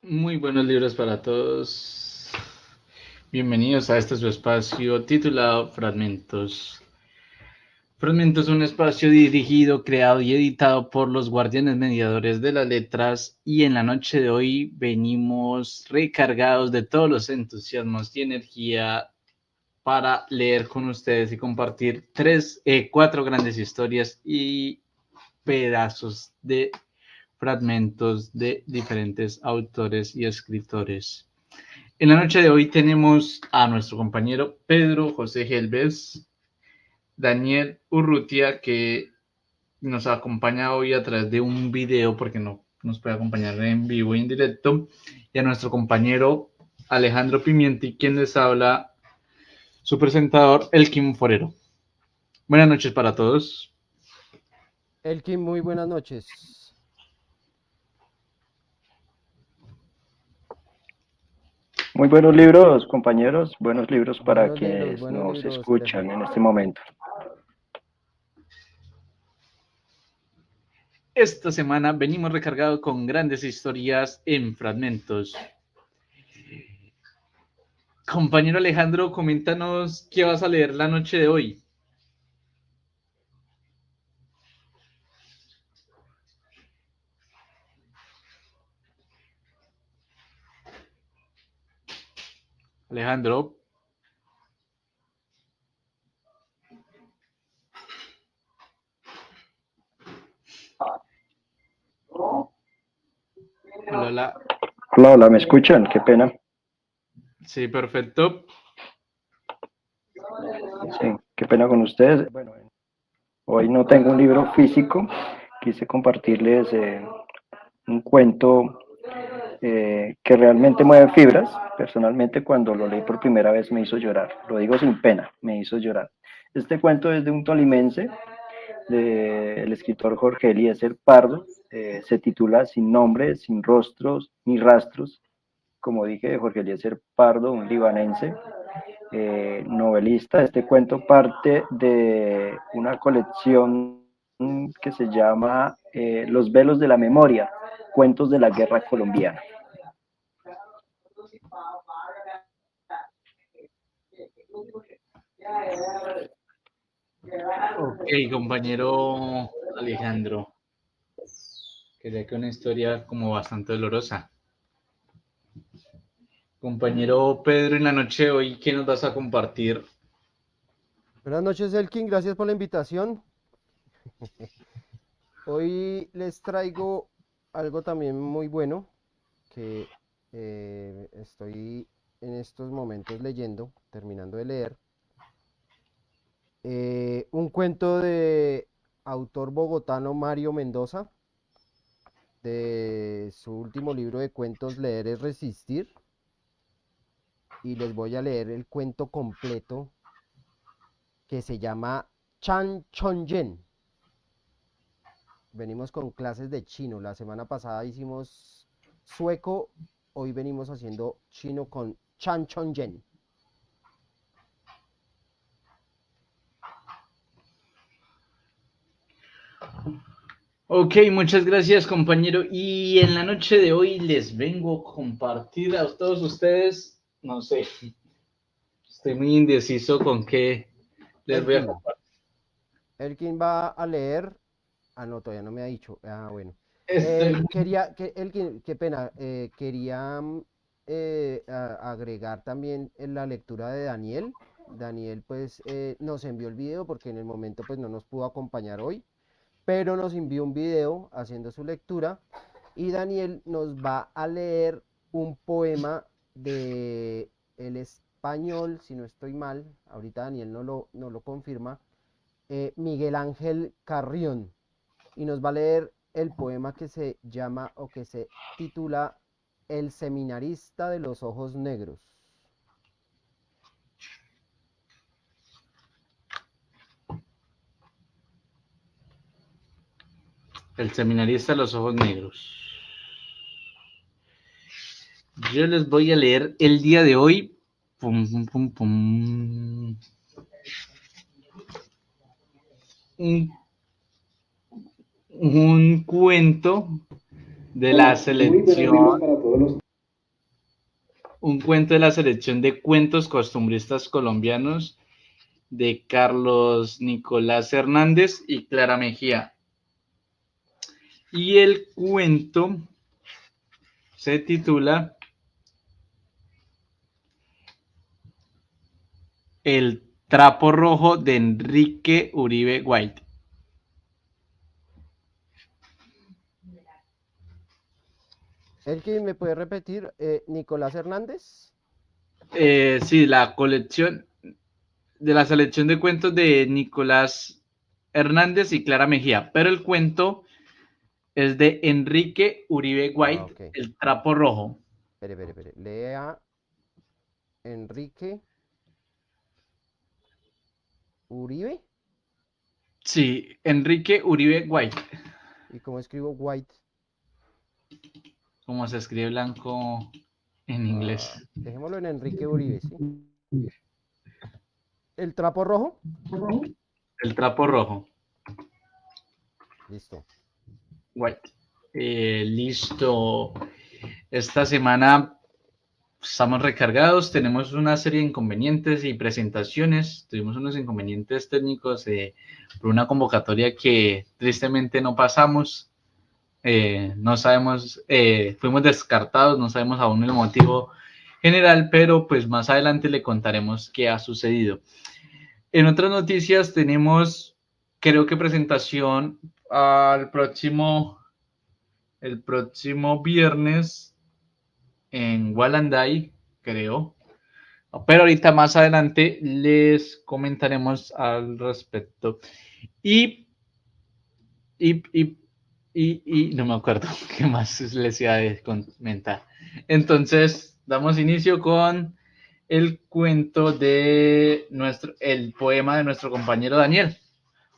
Muy buenos libros para todos. Bienvenidos a este su espacio titulado Fragmentos. Fragmentos es un espacio dirigido, creado y editado por los guardianes mediadores de las letras, y en la noche de hoy venimos recargados de todos los entusiasmos y energía para leer con ustedes y compartir cuatro grandes historias y pedazos de fragmentos de diferentes autores y escritores. En la noche de hoy tenemos a nuestro compañero Pedro José Gelbes, Daniel Urrutia, que nos acompaña hoy a través de un video porque no nos puede acompañar en vivo y en directo, y a nuestro compañero Alejandro Pimienti, quien les habla, su presentador Elkin Forero. Buenas noches para todos. Elkin, muy buenas noches. Muy buenos libros, compañeros, buenos libros para quienes Buenos nos libros, escuchan en Alejandro. este momento. Esta semana venimos recargados con grandes historias en fragmentos. Compañero Alejandro, coméntanos qué vas a leer la noche de hoy. Alejandro. Hola, hola. Hola, hola, ¿me escuchan? Qué pena. Sí, perfecto. Sí, qué pena con ustedes. Bueno, hoy no tengo un libro físico. Quise compartirles un cuento que realmente mueve fibras. Personalmente, cuando lo leí por primera vez me hizo llorar. Lo digo sin pena, me hizo llorar. Este cuento es de un tolimense, del escritor Jorge Eliezer Pardo. Se titula Sin nombre, sin rostros ni rastros. Como dije, de Jorge Eliezer Pardo, un libanense, novelista. Este cuento parte de una colección que se llama Los velos de la memoria, cuentos de la guerra colombiana. Ok, compañero Alejandro. Quería que una historia como bastante dolorosa. Compañero Pedro, en la noche de hoy, ¿qué nos vas a compartir? Buenas noches, Elkin. Gracias por la invitación. Hoy les traigo algo también muy bueno que estoy en estos momentos leyendo, terminando de leer. Un cuento de autor bogotano Mario Mendoza, de su último libro de cuentos Leer es Resistir. Y les voy a leer el cuento completo que se llama Chan Chonjen. Venimos con clases de chino. La semana pasada hicimos sueco, hoy venimos haciendo chino con Chan Chonjen. Ok, muchas gracias, compañero. Y en la noche de hoy les vengo a compartir a todos ustedes, no sé, estoy muy indeciso con qué les voy a Elkin. compartir. Elkin va a leer. Ah, no, todavía no me ha dicho. Ah, bueno. Estoy Elkin, qué pena. Quería agregar también en la lectura de Daniel. Daniel, pues, nos envió el video porque en el momento, pues, no nos pudo acompañar hoy, pero nos envió un video haciendo su lectura y Daniel nos va a leer un poema de el español, si no estoy mal, ahorita Daniel no lo confirma, Miguel Ángel Carrión, y nos va a leer el poema que se llama o que se titula El seminarista de los ojos negros. el seminarista de los ojos negros. Yo les voy a leer el día de hoy. Pum, pum, pum, pum, un, un cuento de la selección. un cuento de la selección de cuentos costumbristas colombianos de Carlos Nicolás Hernández y Clara Mejía. Y el cuento se titula El trapo rojo de Enrique Uribe White. Elkin, ¿me puede repetir? Nicolás Hernández. Sí, la colección de la selección de cuentos de Nicolás Hernández y Clara Mejía, pero el cuento es de Enrique Uribe White, Ok. El trapo rojo. Espere. Lea Enrique Uribe. Sí, Enrique Uribe White. ¿Y cómo escribo White? Como se escribe blanco en inglés. Dejémoslo en Enrique Uribe, ¿sí? ¿El trapo rojo? El trapo rojo. Listo. White. Listo. Esta semana estamos recargados, tenemos una serie de inconvenientes y presentaciones. Tuvimos unos inconvenientes técnicos por una convocatoria que tristemente no pasamos. No sabemos, fuimos descartados, no sabemos aún el motivo general, pero pues más adelante le contaremos qué ha sucedido. En otras noticias tenemos, creo que presentación el próximo viernes en Wallanday, creo. Pero ahorita más adelante les comentaremos al respecto. Y no me acuerdo qué más les iba a comentar. Entonces, damos inicio con el cuento de el poema de nuestro compañero Daniel.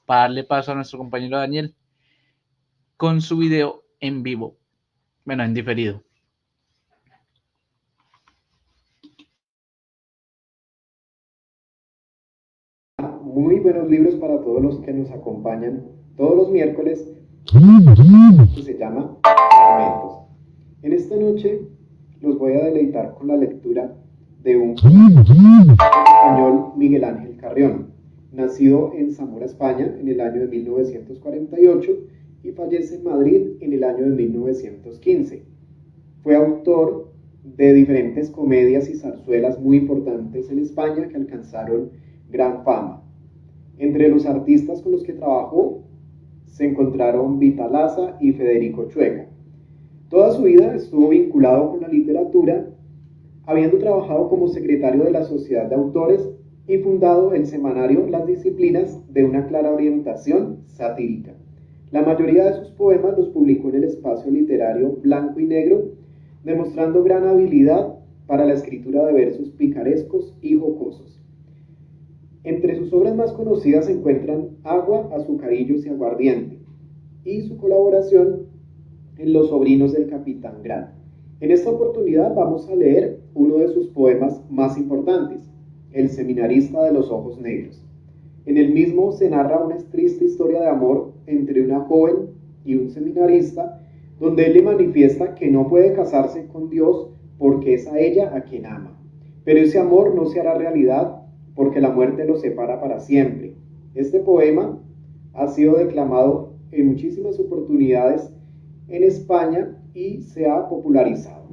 Para darle paso a nuestro compañero Daniel con su video en vivo. Bueno, en diferido. Muy buenos libros para todos los que nos acompañan todos los miércoles, que se llama Fragmentos. En esta noche los voy a deleitar con la lectura de un español, Miguel Ángel Carrión, nacido en Zamora, España, en el año de 1948 y fallece en Madrid en el año de 1915. Fue autor de diferentes comedias y zarzuelas muy importantes en España que alcanzaron gran fama. Entre los artistas con los que trabajó se encontraron Vita Laza y Federico Chueca. Toda su vida estuvo vinculado con la literatura, habiendo trabajado como secretario de la Sociedad de Autores y fundado el semanario Las Disciplinas, de una clara orientación satírica. La mayoría de sus poemas los publicó en el espacio literario Blanco y Negro, demostrando gran habilidad para la escritura de versos picarescos y jocosos. Entre sus obras más conocidas se encuentran Agua, Azucarillos y Aguardiente, y su colaboración en Los sobrinos del Capitán Grant. En esta oportunidad vamos a leer uno de sus poemas más importantes, El seminarista de los ojos negros. En el mismo se narra una triste historia de amor entre una joven y un seminarista, donde él le manifiesta que no puede casarse con Dios porque es a ella a quien ama. Pero ese amor no se hará realidad porque la muerte los separa para siempre. Este poema ha sido declamado en muchísimas oportunidades en España y se ha popularizado.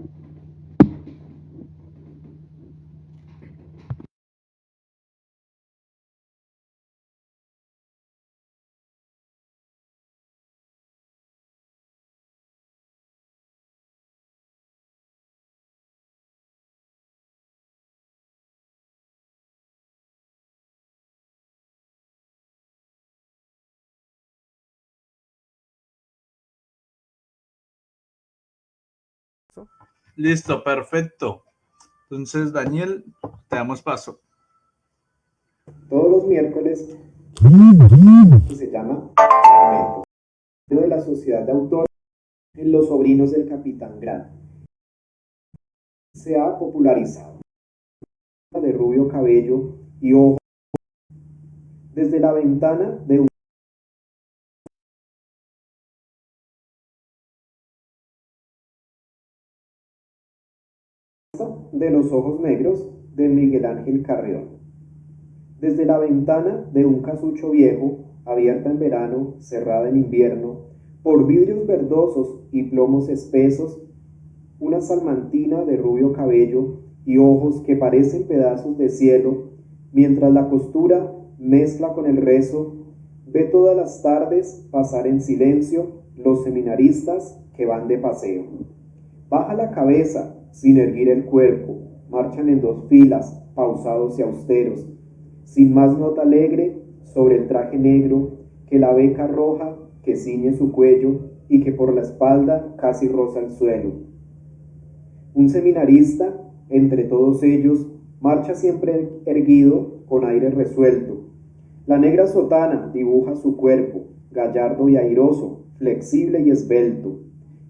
Listo, perfecto. Entonces, Daniel, te damos paso. Todos los miércoles, que se llama Fragmentos, de la Sociedad de Autores en Los sobrinos del Capitán Grant. Se ha popularizado. De rubio cabello y ojos, desde la ventana de un de los ojos negros de Miguel Ángel Carrión. Desde la ventana de un casucho viejo, abierta en verano, cerrada en invierno, por vidrios verdosos y plomos espesos, una salmantina de rubio cabello y ojos que parecen pedazos de cielo, mientras la costura mezcla con el rezo, ve todas las tardes pasar en silencio los seminaristas que van de paseo. Baja la cabeza sin erguir el cuerpo, marchan en dos filas, pausados y austeros, sin más nota alegre sobre el traje negro que la beca roja que ciñe su cuello y que por la espalda casi roza el suelo. Un seminarista, entre todos ellos, marcha siempre erguido con aire resuelto. La negra sotana dibuja su cuerpo, gallardo y airoso, flexible y esbelto.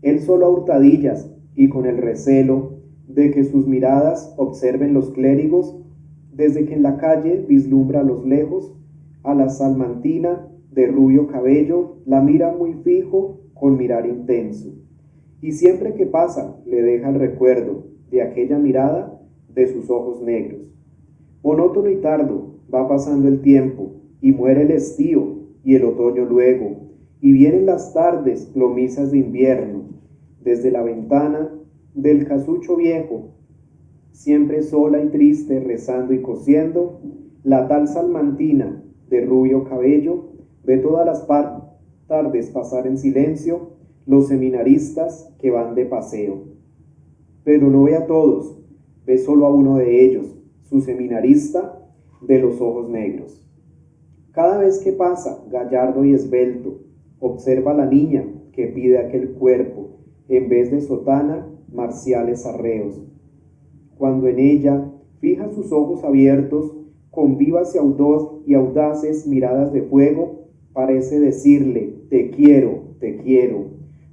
Él solo a hurtadillas y con el recelo de que sus miradas observen los clérigos, desde que en la calle vislumbra a los lejos a la salmantina de rubio cabello, la mira muy fijo con mirar intenso. Y siempre que pasa le deja el recuerdo de aquella mirada de sus ojos negros. Monótono y tardo va pasando el tiempo y muere el estío y el otoño luego, y vienen las tardes plomizas de invierno, desde la ventana del casucho viejo, siempre sola y triste rezando y cosiendo, la tal salmantina de rubio cabello ve todas las tardes pasar en silencio los seminaristas que van de paseo. Pero no ve a todos, ve solo a uno de ellos, su seminarista de los ojos negros. Cada vez que pasa, gallardo y esbelto, observa a la niña que pide aquel cuerpo, en vez de sotana, marciales arreos. Cuando en ella fija sus ojos abiertos, con vivas y audaces miradas de fuego, parece decirle: te quiero, te quiero.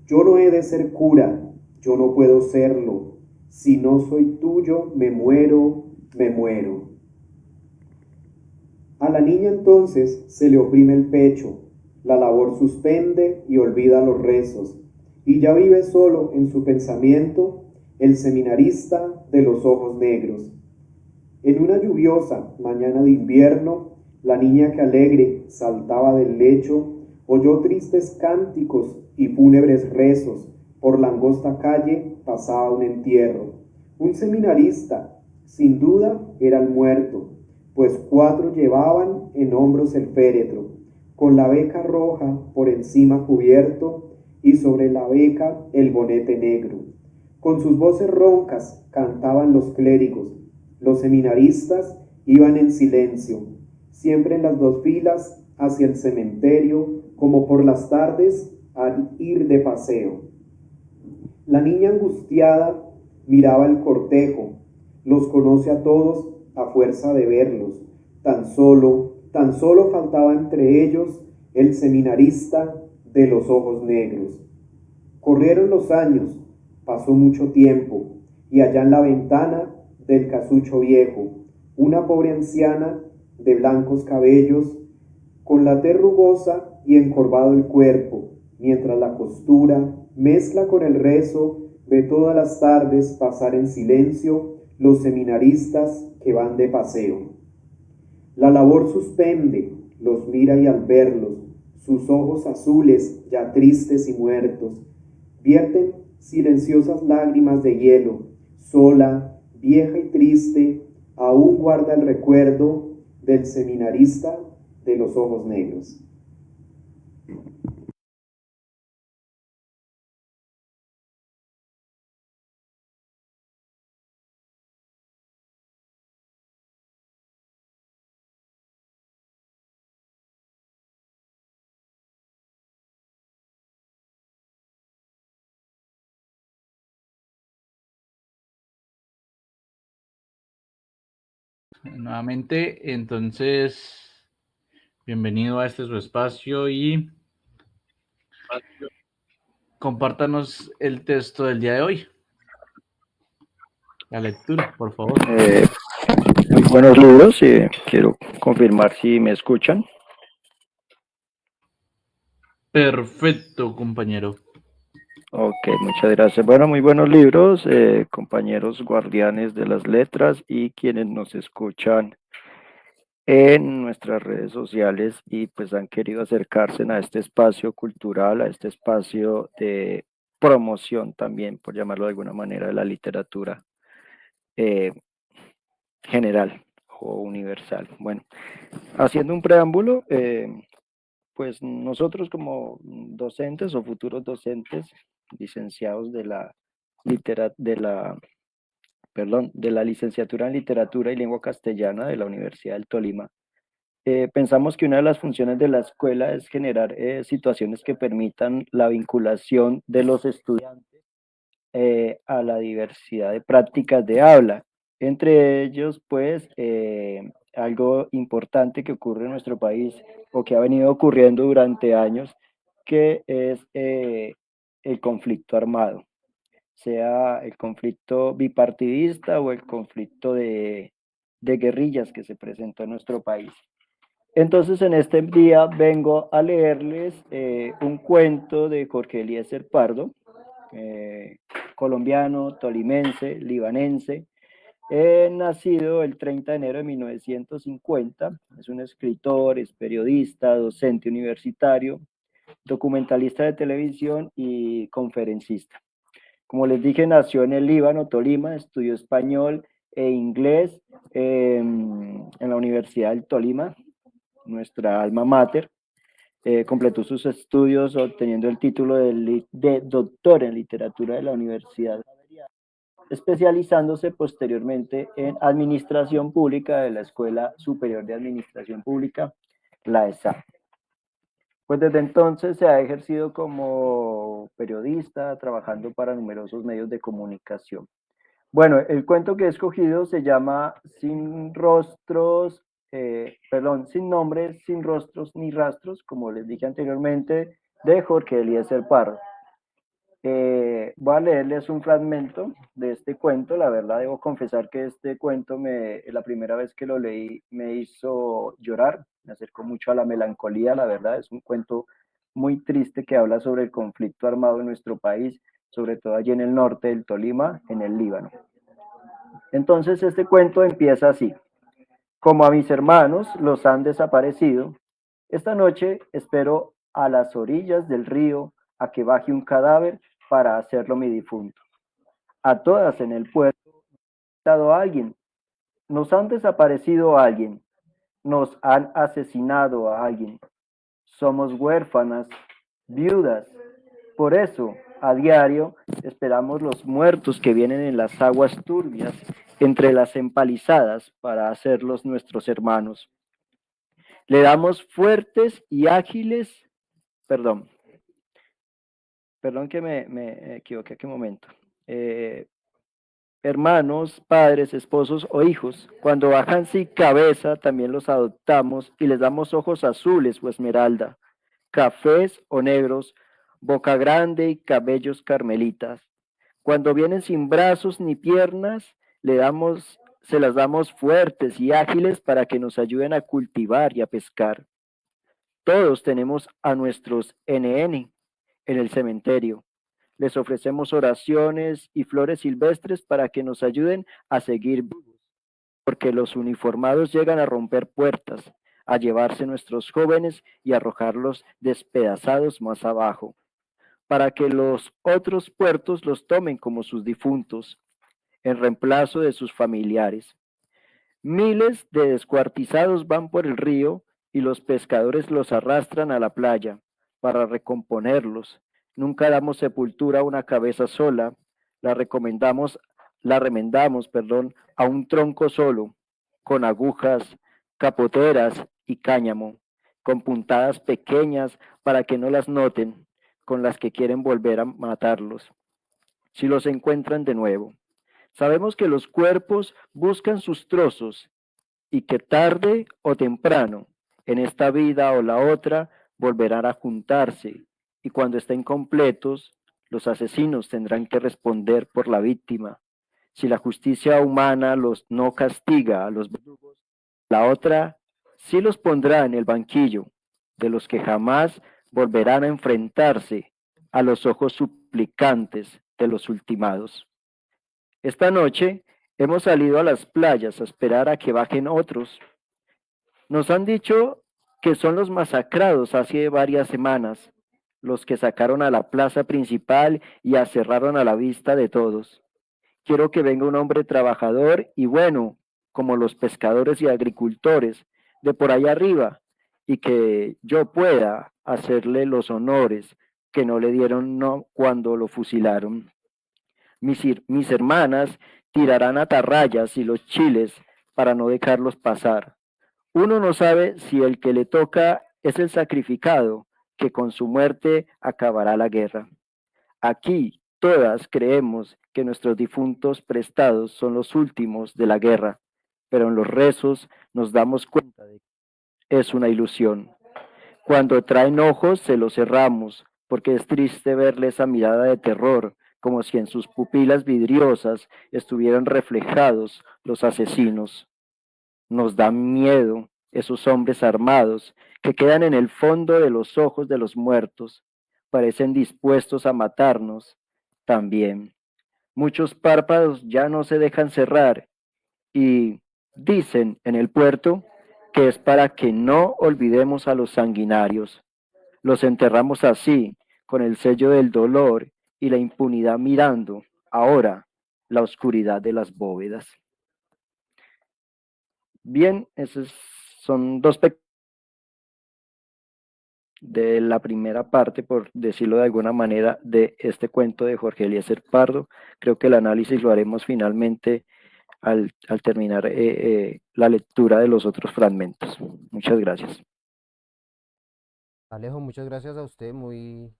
Yo no he de ser cura, yo no puedo serlo. Si no soy tuyo, me muero, me muero. A la niña entonces se le oprime el pecho, la labor suspende y olvida los rezos, y ya vive solo en su pensamiento el seminarista de los ojos negros. En una lluviosa mañana de invierno, la niña que alegre saltaba del lecho oyó tristes cánticos y fúnebres rezos. Por la angosta calle pasaba un entierro. Un seminarista, sin duda, era el muerto, pues 4 llevaban en hombros el féretro, con la beca roja por encima cubierto y sobre la beca el bonete negro. Con sus voces roncas cantaban los clérigos. Los seminaristas iban en silencio, siempre en las dos filas hacia el cementerio, como por las tardes al ir de paseo. La niña angustiada miraba el cortejo, los conoce a todos a fuerza de verlos. Tan solo faltaba entre ellos el seminarista de los ojos negros. Corrieron los años, pasó mucho tiempo, y allá en la ventana del casucho viejo, una pobre anciana de blancos cabellos, con la tez rugosa y encorvado el cuerpo, mientras la costura mezcla con el rezo, ve todas las tardes pasar en silencio los seminaristas que van de paseo. La labor suspende, los mira y al verlos, sus ojos azules, ya tristes y muertos, vierten silenciosas lágrimas de hielo. Sola, vieja y triste, aún guarda el recuerdo del seminarista de los ojos negros. Nuevamente, entonces, bienvenido a este su espacio y compártanos el texto del día de hoy. La lectura, por favor. Muy buenos libros, quiero confirmar si me escuchan. Perfecto, compañero. Ok, muchas gracias. Bueno, muy buenos libros, compañeros guardianes de las letras y quienes nos escuchan en nuestras redes sociales y pues han querido acercarse a este espacio cultural, a este espacio de promoción también, por llamarlo de alguna manera, de la literatura eh, general o universal. Bueno, haciendo un preámbulo, pues nosotros como docentes o futuros docentes, licenciados de la de la licenciatura en literatura y lengua castellana de la Universidad del Tolima, pensamos que una de las funciones de la escuela es generar situaciones que permitan la vinculación de los estudiantes a la diversidad de prácticas de habla. Entre ellos, pues, algo importante que ocurre en nuestro país o que ha venido ocurriendo durante años, que es el conflicto armado, sea el conflicto bipartidista o el conflicto de guerrillas que se presentó en nuestro país. Entonces, en este día vengo a leerles un cuento de Jorge Eliezer Pardo, colombiano, tolimense, libanense, nacido el 30 de enero de 1950. Es un escritor, es periodista, docente universitario, documentalista de televisión y conferencista. Como les dije, nació en el Líbano, Tolima, estudió español e inglés en la Universidad del Tolima, nuestra alma mater. Completó sus estudios obteniendo el título de doctor en literatura de la Universidad, especializándose posteriormente en administración pública de la Escuela Superior de Administración Pública, la ESA. Pues desde entonces se ha ejercido como periodista, trabajando para numerosos medios de comunicación. Bueno, el cuento que he escogido se llama Sin rostros, sin nombres, sin rostros ni rastros, como les dije anteriormente, de Jorge Eliezer Pardo. Voy a leerles un fragmento de este cuento. La verdad, debo confesar que este cuento, la primera vez que lo leí, me hizo llorar, me acercó mucho a la melancolía. La verdad, es un cuento muy triste que habla sobre el conflicto armado en nuestro país, sobre todo allí en el norte del Tolima, en el Líbano. Entonces, este cuento empieza así: como a mis hermanos los han desaparecido, esta noche espero a las orillas del río a que baje un cadáver para hacerlo mi difunto. A todas en el puerto ha estado alguien, nos han desaparecido a alguien, nos han asesinado a alguien. Somos huérfanas, viudas. Por eso, a diario, esperamos los muertos que vienen en las aguas turbias, entre las empalizadas, para hacerlos nuestros hermanos. Le damos fuertes y ágiles, perdón, que me equivoqué aquí un momento. Hermanos, padres, esposos o hijos, cuando bajan sin cabeza, también los adoptamos y les damos ojos azules o esmeralda, cafés o negros, boca grande y cabellos carmelitas. Cuando vienen sin brazos ni piernas, se las damos fuertes y ágiles para que nos ayuden a cultivar y a pescar. Todos tenemos a nuestros NN en el cementerio. Les ofrecemos oraciones y flores silvestres para que nos ayuden a seguir vivos, porque los uniformados llegan a romper puertas, a llevarse nuestros jóvenes y arrojarlos despedazados más abajo, para que los otros puertos los tomen como sus difuntos, en reemplazo de sus familiares. Miles de descuartizados van por el río y los pescadores los arrastran a la playa para recomponerlos. Nunca damos sepultura a una cabeza sola, la remendamos, a un tronco solo, con agujas, capoteras y cáñamo, con puntadas pequeñas para que no las noten, con las que quieren volver a matarlos, si los encuentran de nuevo. Sabemos que los cuerpos buscan sus trozos y que tarde o temprano, en esta vida o la otra, volverán a juntarse, y cuando estén completos, los asesinos tendrán que responder por la víctima. Si la justicia humana los no castiga a los verdugos, la otra sí los pondrá en el banquillo de los que jamás volverán a enfrentarse a los ojos suplicantes de los ultimados. Esta noche hemos salido a las playas a esperar a que bajen otros. Nos han dicho que son los masacrados hace varias semanas, los que sacaron a la plaza principal y aserraron a la vista de todos. Quiero que venga un hombre trabajador y bueno, como los pescadores y agricultores de por allá arriba, y que yo pueda hacerle los honores que no le dieron no, cuando lo fusilaron. Mis hermanas tirarán atarrayas y los chiles para no dejarlos pasar. Uno no sabe si el que le toca es el sacrificado, que con su muerte acabará la guerra. Aquí todas creemos que nuestros difuntos prestados son los últimos de la guerra, pero en los rezos nos damos cuenta de que es una ilusión. Cuando traen ojos se los cerramos, porque es triste verle esa mirada de terror, como si en sus pupilas vidriosas estuvieran reflejados los asesinos. Nos dan miedo esos hombres armados que quedan en el fondo de los ojos de los muertos. Parecen dispuestos a matarnos también. Muchos párpados ya no se dejan cerrar y dicen en el puerto que es para que no olvidemos a los sanguinarios. Los enterramos así, con el sello del dolor y la impunidad mirando, ahora, la oscuridad de las bóvedas. Bien, esos son dos de la primera parte, por decirlo de alguna manera, de este cuento de Jorge Eliezer Pardo. Creo que el análisis lo haremos finalmente al terminar la lectura de los otros fragmentos. Muchas gracias. Alejo, muchas gracias a usted, muy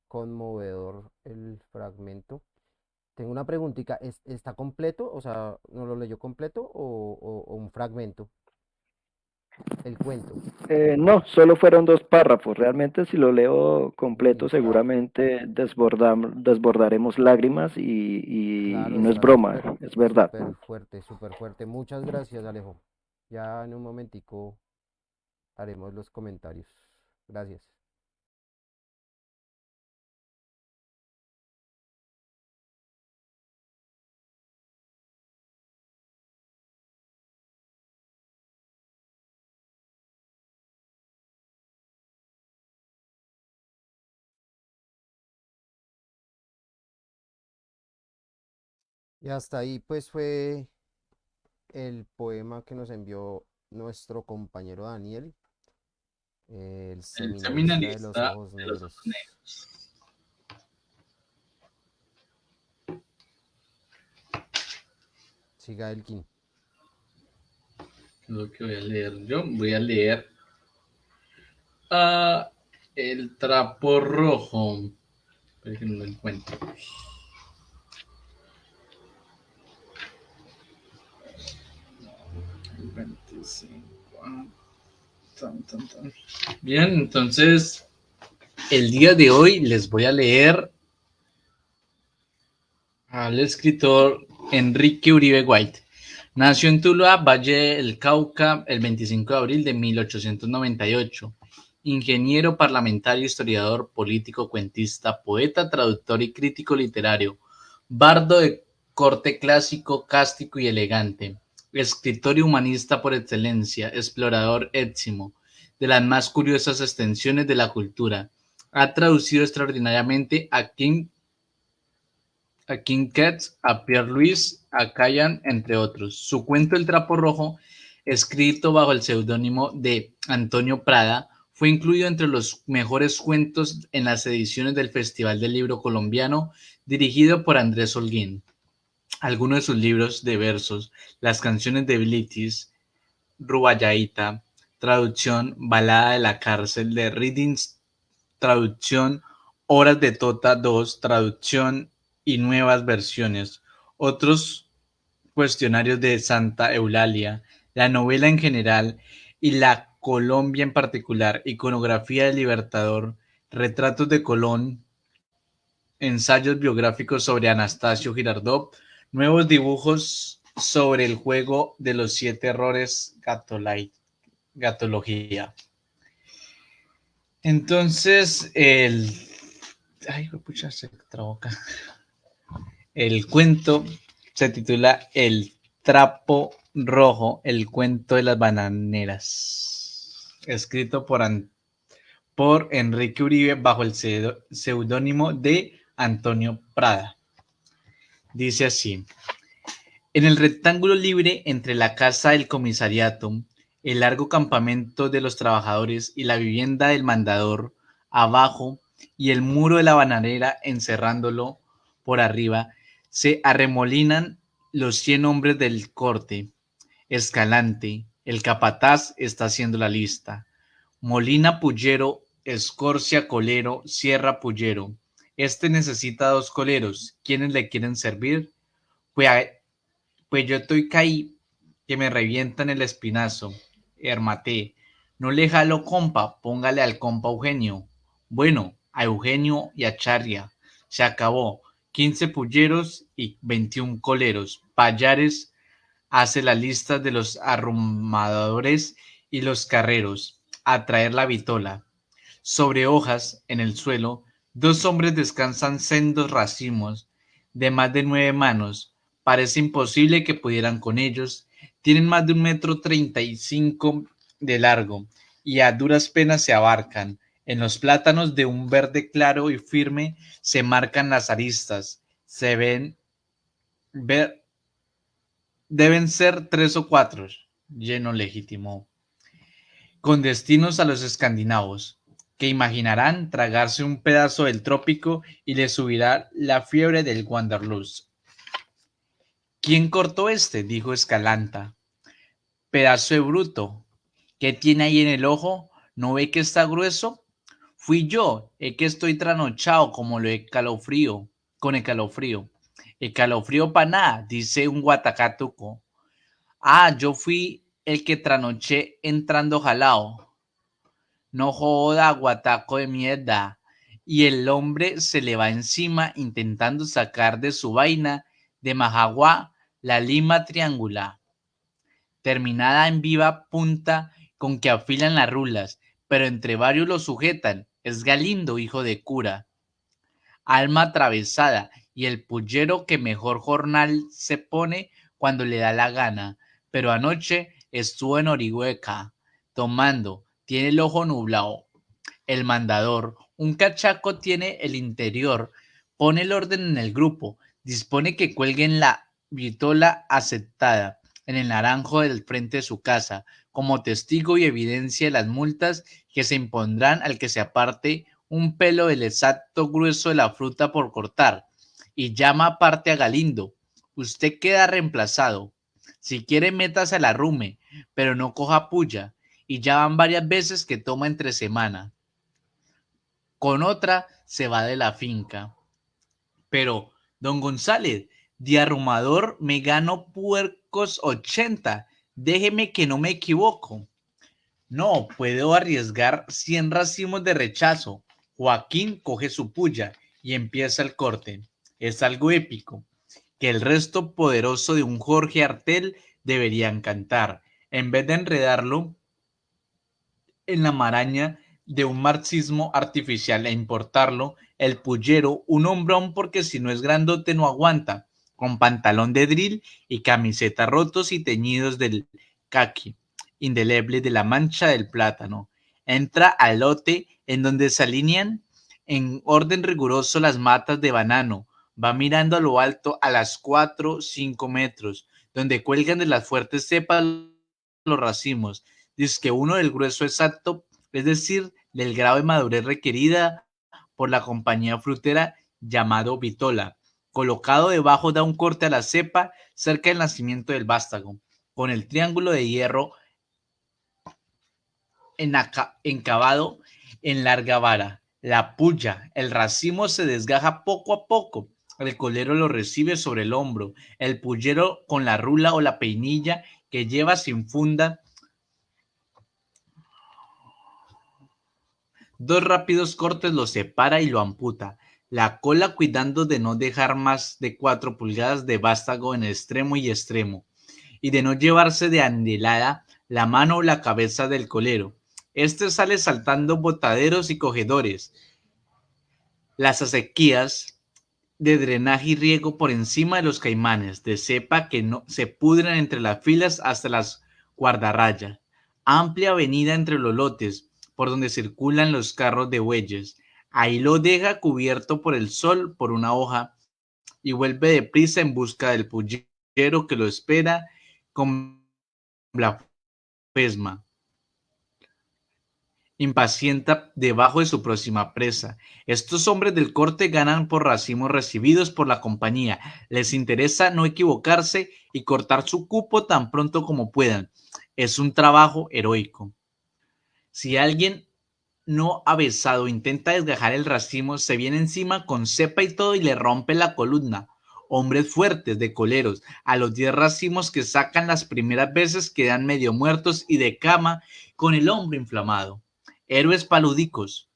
conmovedor el fragmento. Tengo una preguntita, ¿está completo? O sea, ¿no lo leyó completo o un fragmento? El cuento. No, solo fueron dos párrafos. Realmente si lo leo completo Claro, seguramente desbordaremos lágrimas y claro, no es está broma, es verdad. súper fuerte, súper fuerte. Muchas gracias, Alejo. Ya en un momentico haremos los comentarios. Gracias. Y hasta ahí pues fue el poema que nos envió nuestro compañero Daniel, el El seminarista de los seminarista ojos de los ojos negros. negros. Siga Elkin. Lo que voy a leer yo, voy a leer El trapo rojo. Espera que no lo encuentro. El 25. Tan. Bien, entonces el día de hoy les voy a leer al escritor Enrique Uribe White. Nació en Tuluá, Valle del Cauca, el 25 de abril de 1898. Ingeniero parlamentario, historiador, político, cuentista, poeta, traductor y crítico literario. Bardo de corte clásico, cástico y elegante. Escritor y humanista por excelencia, explorador étimo de las más curiosas extensiones de la cultura. Ha traducido extraordinariamente a King Cats, a Pierre Louis, a Callan, entre otros. Su cuento El trapo rojo, escrito bajo el seudónimo de Antonio Prada, fue incluido entre los mejores cuentos en las ediciones del Festival del Libro Colombiano, dirigido por Andrés Holguín. Algunos de sus libros de versos, Las canciones de Blitis, Rubaiyat, traducción Balada de la cárcel de Readings, traducción Horas de Tota 2, traducción y nuevas versiones. Otros cuestionarios de Santa Eulalia, la novela en general y la Colombia en particular, iconografía del Libertador, retratos de Colón, ensayos biográficos sobre Anastasio Girardot, nuevos dibujos sobre el juego de los 7 errores, gatología. Entonces, el Ay, pucha, se trabó acá. El cuento se titula El trapo rojo, el cuento de las bananeras. Escrito por Enrique Uribe bajo el seudónimo de Antonio Prada. Dice así: en el rectángulo libre entre la casa del comisariato, el largo campamento de los trabajadores y la vivienda del mandador abajo y el muro de la bananera encerrándolo por arriba, se arremolinan los 100 hombres del corte. Escalante, el capataz, está haciendo la lista. Molina Pullero, Escorcia colero, Sierra Pullero. Este necesita 2 coleros. ¿Quiénes le quieren servir? Pues yo estoy caí, que me revientan el espinazo. Hermate, no le jalo compa, póngale al compa Eugenio. Bueno, a Eugenio y a Charria. Se acabó. 15 pulleros y 21 coleros. Payares hace la lista de los arrumadores y los carreros. A traer la vitola. Sobre hojas, en el suelo, 2 hombres descansan sendos racimos de más de 9 manos. Parece imposible que pudieran con ellos. Tienen más de 1,35 m de largo y a duras penas se abarcan. En los plátanos de un verde claro y firme se marcan las aristas. Se ven deben ser 3 o 4. Lleno legítimo. Con destinos a los escandinavos, que imaginarán tragarse un pedazo del trópico y les subirá la fiebre del Wanderlust. ¿Quién cortó este? Dijo Escalanta. Pedazo de bruto. ¿Qué tiene ahí en el ojo? ¿No ve que está grueso? Fui yo, es que estoy trasnochado como lo de calofrío, con el calofrío. El calofrío pa' nada, dice un guatacatuco. Ah, yo fui el que trasnoché entrando jalao. No joda, guataco de mierda. Y el hombre se le va encima intentando sacar de su vaina de majagua la lima triangular, terminada en viva punta con que afilan las rulas, pero entre varios lo sujetan. Es Galindo, hijo de cura. Alma atravesada, y el pullero que mejor jornal se pone cuando le da la gana. Pero anoche estuvo en Orihueca, tomando, tiene el ojo nublado. El mandador, un cachaco tiene el interior, pone el orden en el grupo, dispone que cuelguen la vitola aceptada en el naranjo del frente de su casa, como testigo y evidencia de las multas que se impondrán al que se aparte un pelo del exacto grueso de la fruta por cortar, y llama aparte a Galindo. Usted queda reemplazado. Si quiere métase a la rume, pero no coja puya, y ya van varias veces que toma entre semana. Con otra se va de la finca. Pero, don González, de arrumador me gano puercos 80. Déjeme que no me equivoco. No, puedo arriesgar 100 racimos de rechazo. Joaquín coge su puya y empieza el corte. Es algo épico, que el resto poderoso de un Jorge Artel deberían cantar, en vez de enredarlo en la maraña de un marxismo artificial e importarlo, el pullero, un hombrón porque si no es grandote no aguanta, con pantalón de drill y camiseta rotos y teñidos del caqui, indeleble de la mancha del plátano. Entra al lote en donde se alinean en orden riguroso las matas de banano, va mirando a lo alto a las 4-5 metros, donde cuelgan de las fuertes cepas los racimos. Dice que uno del grueso exacto, es decir, del grado de madurez requerida por la compañía frutera llamado vitola. Colocado debajo da un corte a la cepa cerca del nacimiento del vástago, con el triángulo de hierro encavado en larga vara. La puya, el racimo se desgaja poco a poco. El colero lo recibe sobre el hombro. El pullero con la rula o la peinilla que lleva sin funda. 2 rápidos cortes lo separa y lo amputa. La cola cuidando de no dejar más de 4 pulgadas de vástago en extremo y extremo, y de no llevarse de anhelada la mano o la cabeza del colero. Este sale saltando botaderos y cogedores. las acequias de drenaje y riego por encima de los caimanes, de cepa que no se pudren entre las filas hasta las guardarrayas. Amplia avenida entre los lotes, por donde circulan los carros de bueyes. Ahí lo deja cubierto por el sol por una hoja y vuelve deprisa en busca del pullero que lo espera con blasfema, impacienta debajo de su próxima presa. Estos hombres del corte ganan por racimos recibidos por la compañía. Les interesa no equivocarse y cortar su cupo tan pronto como puedan. Es un trabajo heroico. Si alguien no avesado intenta desgajar el racimo, se viene encima con cepa y todo y le rompe la columna. Hombres fuertes, de coleros, a los 10 racimos que sacan las primeras veces quedan medio muertos y de cama con el hombro inflamado. Héroes paludicos,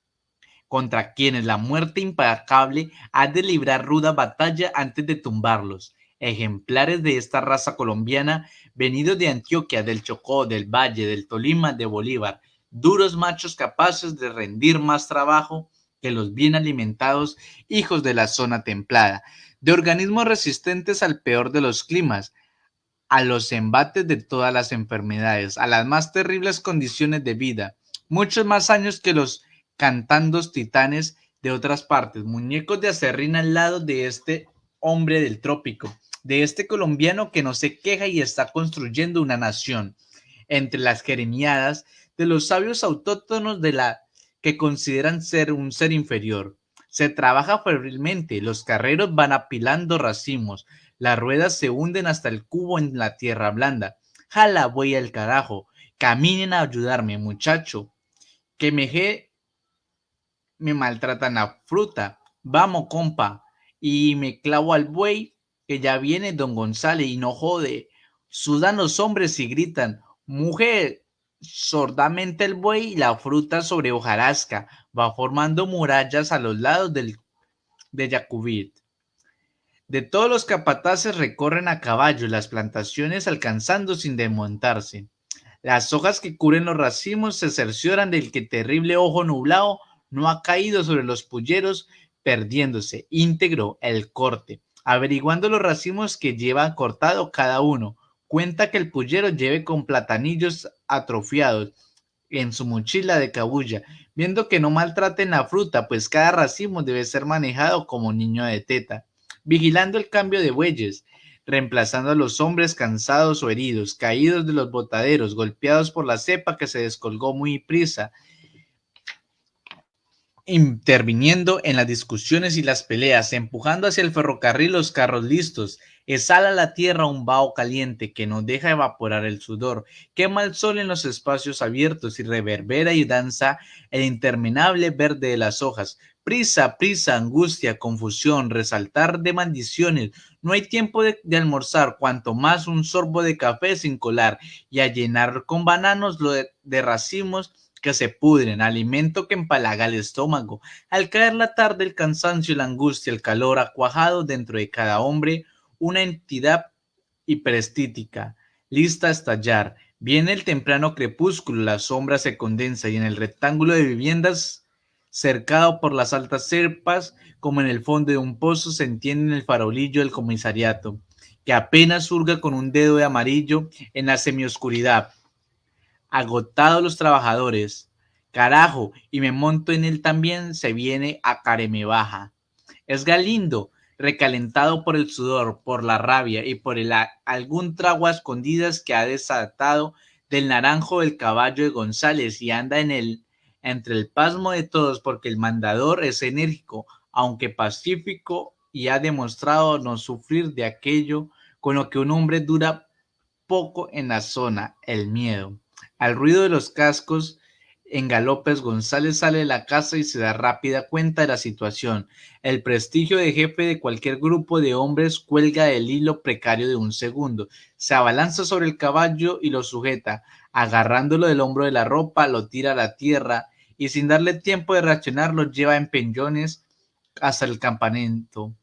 contra quienes la muerte implacable ha de librar ruda batalla antes de tumbarlos. Ejemplares de esta raza colombiana, venidos de Antioquia, del Chocó, del Valle, del Tolima, de Bolívar, duros machos capaces de rendir más trabajo que los bien alimentados hijos de la zona templada, de organismos resistentes al peor de los climas, a los embates de todas las enfermedades, a las más terribles condiciones de vida, muchos más años que los cantandos titanes de otras partes, muñecos de acerrín al lado de este hombre del trópico, de este colombiano que no se queja y está construyendo una nación, entre las jeremiadas de los sabios autóctonos de la que consideran ser un ser inferior. Se trabaja febrilmente, los carreros van apilando racimos, las ruedas se hunden hasta el cubo en la tierra blanda. Jala, voy al carajo, caminen a ayudarme, muchacho, que me maltratan la fruta. Vamos, compa, y me clavo al buey, que ya viene don González y no jode. Sudan los hombres y gritan, mujer, sordamente el buey y la fruta sobre hojarasca va formando murallas a los lados de Yacubit. De todos los capataces recorren a caballo las plantaciones alcanzando sin desmontarse. Las hojas que cubren los racimos se cercioran del que terrible ojo nublado no ha caído sobre los pulleros, perdiéndose íntegro el corte. Averiguando los racimos que lleva cortado cada uno, cuenta que el pullero lleve con platanillos atrofiados en su mochila de cabulla, viendo que no maltraten la fruta, pues cada racimo debe ser manejado como niño de teta, vigilando el cambio de bueyes, reemplazando a los hombres cansados o heridos, caídos de los botaderos, golpeados por la cepa que se descolgó muy prisa, interviniendo en las discusiones y las peleas, empujando hacia el ferrocarril los carros listos. Exhala la tierra un vaho caliente que no deja evaporar el sudor, quema el sol en los espacios abiertos y reverbera y danza el interminable verde de las hojas. Prisa, prisa, angustia, confusión, resaltar de maldiciones. No hay tiempo de almorzar, cuanto más un sorbo de café sin colar, y a llenar con bananos lo de racimos que se pudren, alimento que empalaga el estómago. Al caer la tarde, el cansancio, la angustia, el calor ha cuajado dentro de cada hombre una entidad hiperestítica, lista a estallar. Viene el temprano crepúsculo, la sombra se condensa y en el rectángulo de viviendas cercado por las altas cepas, como en el fondo de un pozo, se entiende el farolillo del comisariato, que apenas surga con un dedo de amarillo en la semioscuridad. Agotados los trabajadores, carajo, y me monto en él también, se viene a careme baja. Es Galindo, recalentado por el sudor, por la rabia y por algún trago a escondidas que ha desatado del naranjo del caballo de González y anda entre el pasmo de todos porque el mandador es enérgico, aunque pacífico, y ha demostrado no sufrir de aquello con lo que un hombre dura poco en la zona, el miedo. Al ruido de los cascos en galopes, González sale de la casa y se da rápida cuenta de la situación. El prestigio de jefe de cualquier grupo de hombres cuelga del hilo precario de un segundo. Se abalanza sobre el caballo y lo sujeta. Agarrándolo del hombro de la ropa, lo tira a la tierra y sin darle tiempo de reaccionar lo lleva en peñones hasta el campamento.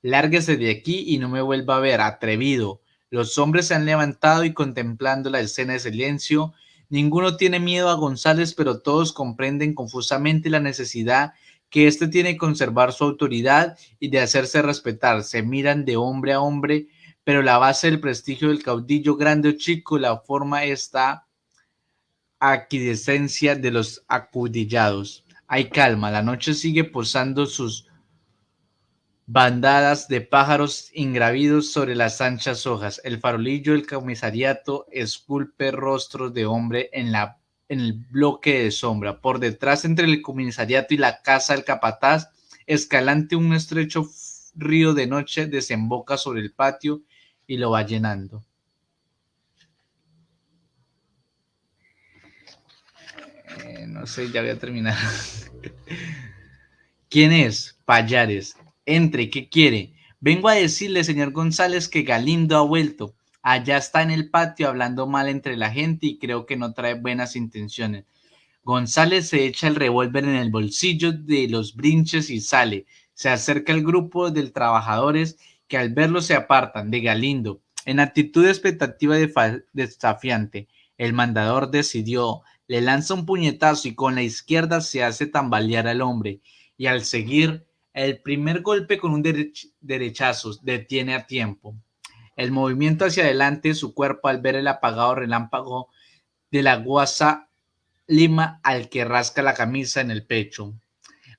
Lárguese de aquí y no me vuelva a ver, atrevido. Los hombres se han levantado y contemplando la escena de silencio. Ninguno tiene miedo a González, pero todos comprenden confusamente la necesidad que éste tiene que conservar su autoridad y de hacerse respetar. Se miran de hombre a hombre, pero la base del prestigio del caudillo, grande o chico, la forma esta aquiescencia de los acudillados. Hay calma, la noche sigue posando sus bandadas de pájaros ingrávidos sobre las anchas hojas. El farolillo del comisariato esculpe rostros de hombre en el bloque de sombra. Por detrás, entre el comisariato y la casa del capataz, Escalante, un estrecho río de noche desemboca sobre el patio y lo va llenando. No sé, ya voy a terminar. ¿Quién es? Payares. Entre, ¿qué quiere? Vengo a decirle, señor González, que Galindo ha vuelto. Allá está en el patio hablando mal entre la gente y creo que no trae buenas intenciones. González se echa el revólver en el bolsillo de los brinches y sale. Se acerca al grupo de trabajadores que al verlo se apartan de Galindo. En actitud de expectativa desafiante, el mandador decidió, le lanza un puñetazo y con la izquierda se hace tambalear al hombre. Y al seguir el primer golpe con un derechazo, detiene a tiempo. El movimiento hacia adelante de su cuerpo al ver el apagado relámpago de la guasa lima al que rasca la camisa en el pecho.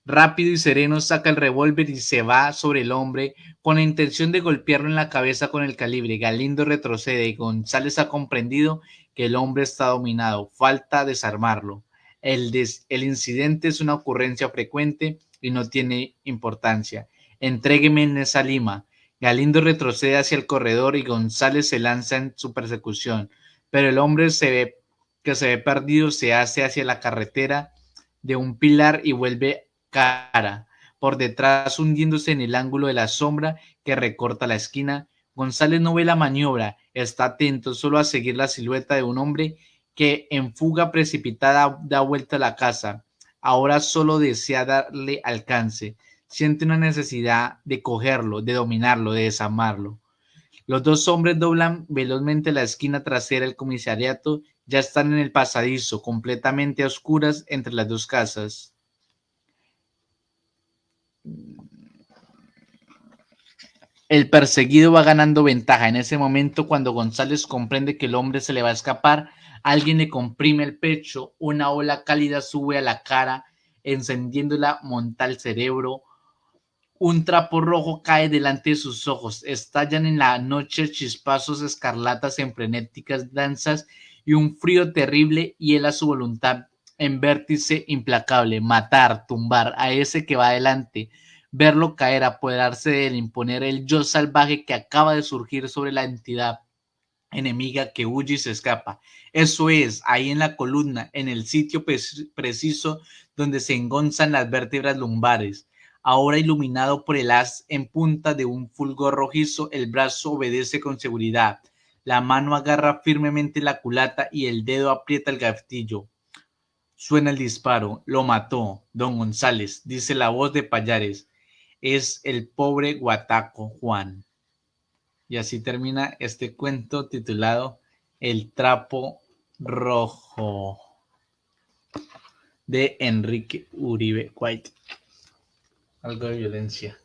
Rápido y sereno saca el revólver y se va sobre el hombre con la intención de golpearlo en la cabeza con el calibre. Galindo retrocede y González ha comprendido que el hombre está dominado. Falta desarmarlo. El incidente es una ocurrencia frecuente y no tiene importancia. Entrégueme en esa lima. Galindo retrocede hacia el corredor y González se lanza en su persecución, pero el hombre que se ve perdido se hace hacia la carretera de un pilar y vuelve cara, por detrás hundiéndose en el ángulo de la sombra que recorta la esquina. González no ve la maniobra, está atento solo a seguir la silueta de un hombre que en fuga precipitada da vuelta a la casa. Ahora solo desea darle alcance, siente una necesidad de cogerlo, de dominarlo, de desarmarlo. Los dos hombres doblan velozmente la esquina trasera del comisariato, ya están en el pasadizo, completamente a oscuras entre las dos casas. El perseguido va ganando ventaja. En ese momento, cuando González comprende que el hombre se le va a escapar, alguien le comprime el pecho, una ola cálida sube a la cara, encendiéndola, monta el cerebro. Un trapo rojo cae delante de sus ojos, estallan en la noche chispazos escarlatas en frenéticas danzas y un frío terrible hiela su voluntad en vértice implacable, matar, tumbar a ese que va adelante, verlo caer, apoderarse de él, imponer el yo salvaje que acaba de surgir sobre la entidad enemiga que huye y se escapa. Eso es, ahí en la columna, en el sitio preciso donde se engonzan las vértebras lumbares. Ahora iluminado por el haz en punta de un fulgor rojizo, el brazo obedece con seguridad. La mano agarra firmemente la culata y el dedo aprieta el gatillo. Suena el disparo. Lo mató, don González, dice la voz de Payares. Es el pobre guataco Juan. Y así termina este cuento titulado El trapo rojo de Enrique Uribe White. Algo de violencia.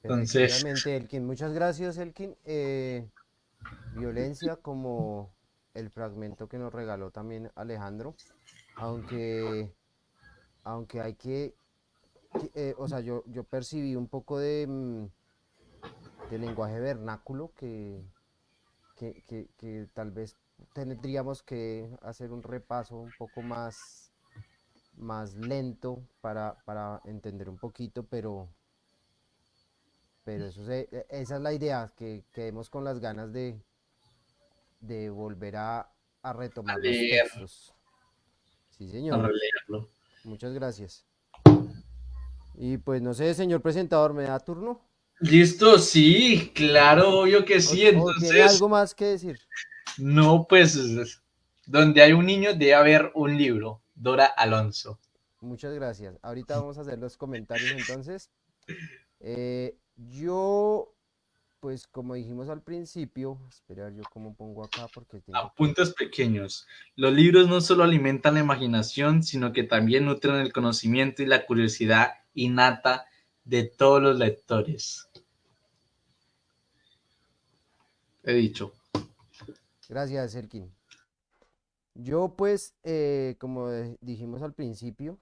Entonces, Efectivamente, Elkin, muchas gracias, Elkin. Violencia como el fragmento que nos regaló también Alejandro, aunque, aunque hay o sea, yo percibí un poco de lenguaje vernáculo que tal vez tendríamos que hacer un repaso un poco más lento para entender un poquito, pero esa es la idea, que quedemos con las ganas de volver a a retomar los leer, textos. Sí, a señor. releerlo. Muchas gracias. Y pues no sé, señor presentador, ¿me da turno? ¿Listo? Sí, claro, obvio que sí. O tiene Entonces, algo más que decir? no, pues, donde hay un niño debe haber un libro. Dora Alonso. Muchas gracias. Ahorita vamos a hacer los comentarios entonces. Yo pues como dijimos al principio, espera, yo cómo pongo acá porque tengo que... Apuntes pequeños. Los libros no solo alimentan la imaginación, sino que también nutren el conocimiento y la curiosidad innata de todos los lectores. He dicho. Gracias, Elkin. Yo pues, como dijimos al principio,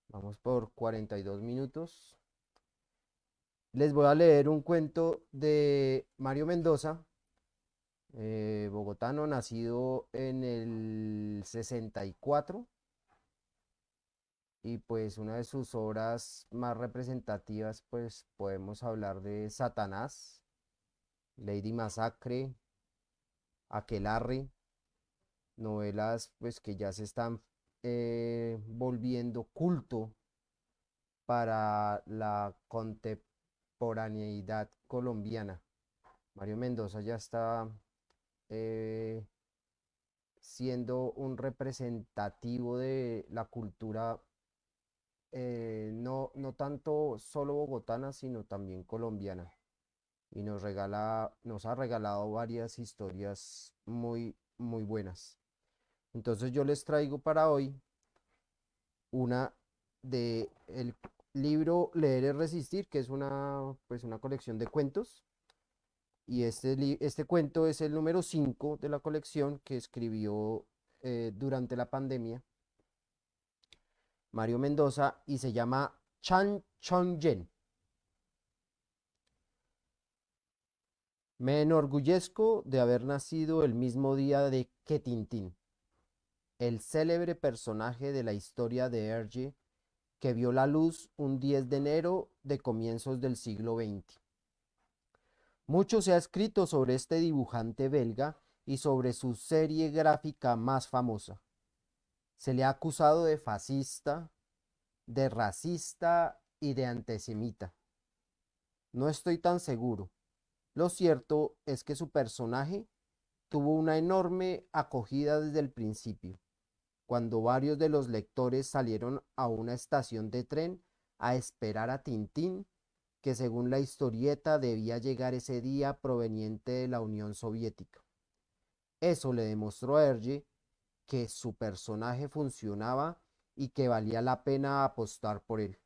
vamos por 42 minutos. Les voy a leer un cuento de Mario Mendoza, bogotano, nacido en el 64, y pues una de sus obras más representativas, pues podemos hablar de Satanás, Lady Masacre, Aquelarre, novelas pues que ya se están volviendo culto para la contemporaneidad colombiana. Mario Mendoza ya está eh, siendo un representativo de la cultura, no tanto solo bogotana, sino también colombiana. Y nos ha regalado varias historias muy, muy buenas. Entonces yo les traigo para hoy una de el libro Leer es Resistir, que es pues una colección de cuentos. Y este cuento es el número 5 de la colección que escribió durante la pandemia Mario Mendoza y se llama Chan Chon Yen. Me enorgullezco de haber nacido el mismo día de que Tintín, el célebre personaje de la historia de Hergé que vio la luz un 10 de enero de comienzos del siglo XX. Mucho se ha escrito sobre este dibujante belga y sobre su serie gráfica más famosa. Se le ha acusado de fascista, de racista y de antisemita. No estoy tan seguro. Lo cierto es que su personaje tuvo una enorme acogida desde el principio, cuando varios de los lectores salieron a una estación de tren a esperar a Tintín, que según la historieta debía llegar ese día proveniente de la Unión Soviética. Eso le demostró a Hergé que su personaje funcionaba y que valía la pena apostar por él.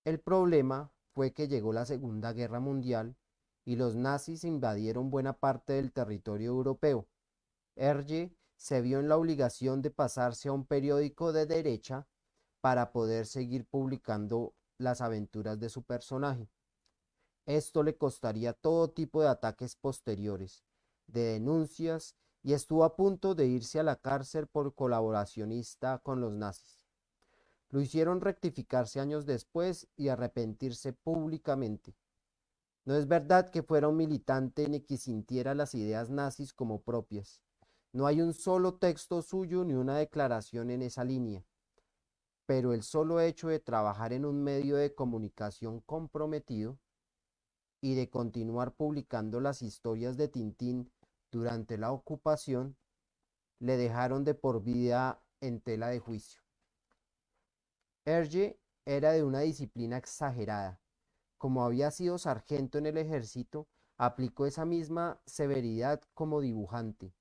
El problema fue que llegó la Segunda Guerra Mundial y los nazis invadieron buena parte del territorio europeo. Hergé se vio en la obligación de pasarse a un periódico de derecha para poder seguir publicando las aventuras de su personaje. Esto le costaría todo tipo de ataques posteriores, de denuncias, y estuvo a punto de irse a la cárcel por colaboracionista con los nazis. Lo hicieron rectificarse años después y arrepentirse públicamente. No es verdad que fuera un militante ni que sintiera las ideas nazis como propias. No hay un solo texto suyo ni una declaración en esa línea. Pero el solo hecho de trabajar en un medio de comunicación comprometido y de continuar publicando las historias de Tintín durante la ocupación le dejaron de por vida en tela de juicio. Hergé era de una disciplina exagerada. Como había sido sargento en el ejército, aplicó esa misma severidad como dibujante.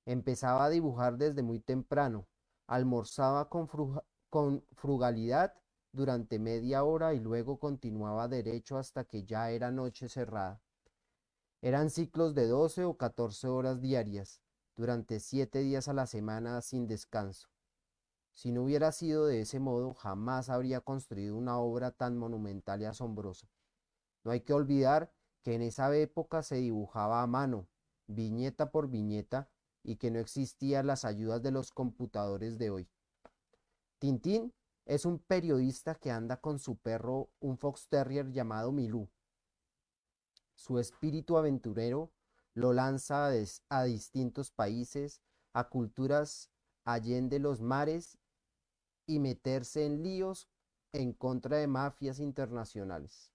Empezaba a dibujar desde muy temprano, almorzaba con frugalidad durante media hora y luego continuaba derecho hasta que ya era noche cerrada. Eran ciclos de 12 o 14 horas diarias, durante 7 días a la semana sin descanso. Si no hubiera sido de ese modo, jamás habría construido una obra tan monumental y asombrosa. No hay que olvidar que en esa época se dibujaba a mano, viñeta por viñeta, y que no existían las ayudas de los computadores de hoy. Tintín es un periodista que anda con su perro, un fox terrier llamado Milú. Su espíritu aventurero lo lanza a distintos países, a culturas allende los mares y meterse en líos en contra de mafias internacionales.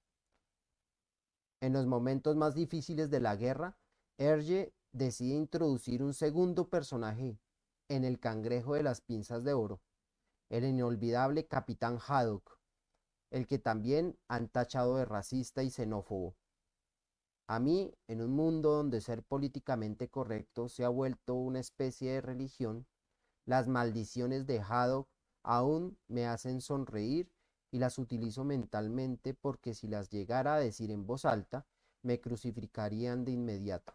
En los momentos más difíciles de la guerra, Hergé decide introducir un segundo personaje en el cangrejo de las pinzas de oro, el inolvidable Capitán Haddock, el que también han tachado de racista y xenófobo. A mí, en un mundo donde ser políticamente correcto se ha vuelto una especie de religión, las maldiciones de Haddock aún me hacen sonreír y las utilizo mentalmente porque si las llegara a decir en voz alta, me crucificarían de inmediato.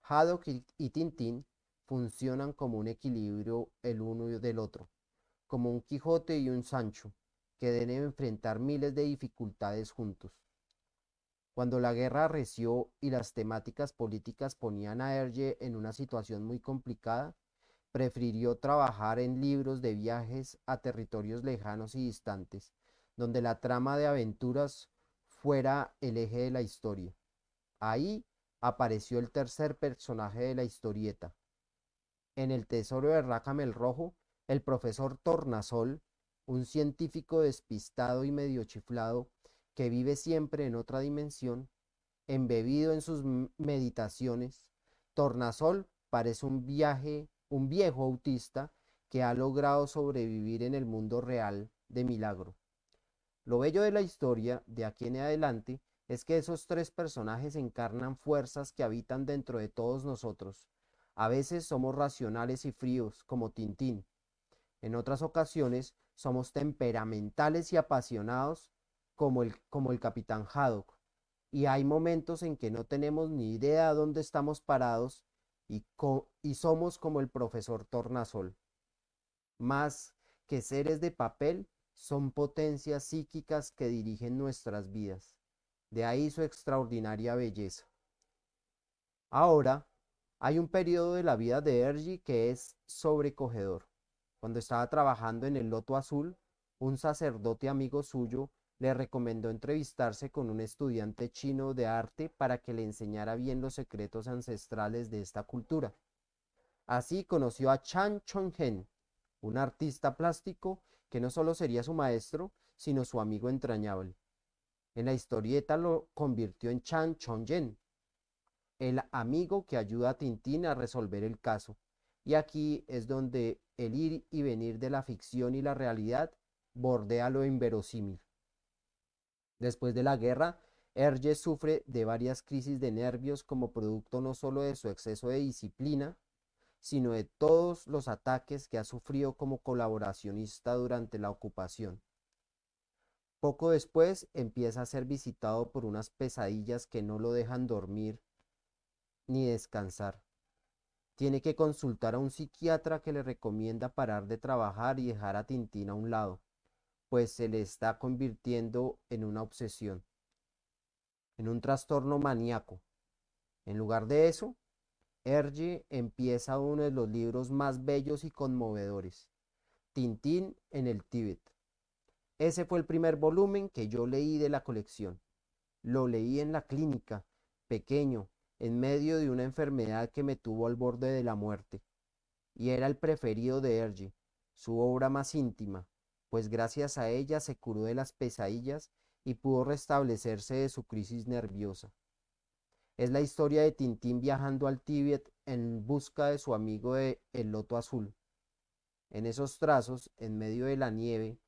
Haddock y Tintín funcionan como un equilibrio el uno del otro, como un Quijote y un Sancho, que deben enfrentar miles de dificultades juntos. Cuando la guerra arreció y las temáticas políticas ponían a Hergé en una situación muy complicada, prefirió trabajar en libros de viajes a territorios lejanos y distantes, donde la trama de aventuras fuera el eje de la historia. Ahí apareció el tercer personaje de la historieta. En El tesoro de Rackham el Rojo, el profesor Tornasol, un científico despistado y medio chiflado que vive siempre en otra dimensión, embebido en sus meditaciones, Tornasol parece un viejo autista que ha logrado sobrevivir en el mundo real de milagro. Lo bello de la historia, de aquí en adelante, es que esos tres personajes encarnan fuerzas que habitan dentro de todos nosotros. A veces somos racionales y fríos, como Tintín. En otras ocasiones somos temperamentales y apasionados, como el capitán Haddock. Y hay momentos en que no tenemos ni idea de dónde estamos parados y somos como el profesor Tornasol. Más que seres de papel, son potencias psíquicas que dirigen nuestras vidas. De ahí su extraordinaria belleza. Ahora, hay un periodo de la vida de Hergé que es sobrecogedor. Cuando estaba trabajando en el Loto Azul, un sacerdote amigo suyo le recomendó entrevistarse con un estudiante chino de arte para que le enseñara bien los secretos ancestrales de esta cultura. Así conoció a Chan Chong-hen, un artista plástico que no solo sería su maestro, sino su amigo entrañable. En la historieta lo convirtió en Chan Chong-yen, el amigo que ayuda a Tintín a resolver el caso. Y aquí es donde el ir y venir de la ficción y la realidad bordea lo inverosímil. Después de la guerra, Hergé sufre de varias crisis de nervios como producto no solo de su exceso de disciplina, sino de todos los ataques que ha sufrido como colaboracionista durante la ocupación. Poco después empieza a ser visitado por unas pesadillas que no lo dejan dormir ni descansar. Tiene que consultar a un psiquiatra que le recomienda parar de trabajar y dejar a Tintín a un lado, pues se le está convirtiendo en una obsesión, en un trastorno maníaco. En lugar de eso, Hergé empieza uno de los libros más bellos y conmovedores, Tintín en el Tíbet. Ese fue el primer volumen que yo leí de la colección. Lo leí en la clínica, pequeño, en medio de una enfermedad que me tuvo al borde de la muerte. Y era el preferido de Hergé, su obra más íntima, pues gracias a ella se curó de las pesadillas y pudo restablecerse de su crisis nerviosa. Es la historia de Tintín viajando al Tíbet en busca de su amigo de El Loto Azul. En esos trazos, en medio de la nieve,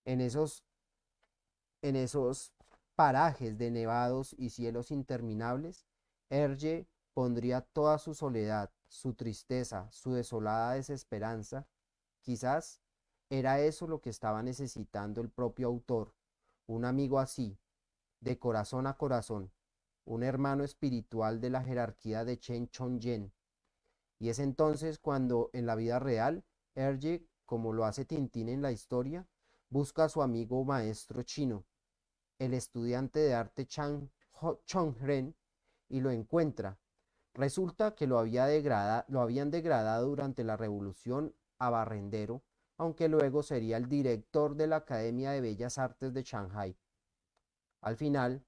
en esos, en esos parajes de nevados y cielos interminables, Hergé pondría toda su soledad, su tristeza, su desolada desesperanza. Quizás era eso lo que estaba necesitando el propio autor, un amigo así, de corazón a corazón, un hermano espiritual de la jerarquía de Chen Chong-yen. Y es entonces cuando en la vida real, Hergé, como lo hace Tintín en la historia, busca a su amigo maestro chino, el estudiante de arte Chong-ren, y lo encuentra. Resulta que lo habían degradado durante la revolución a barrendero, aunque luego sería el director de la Academia de Bellas Artes de Shanghái. Al final,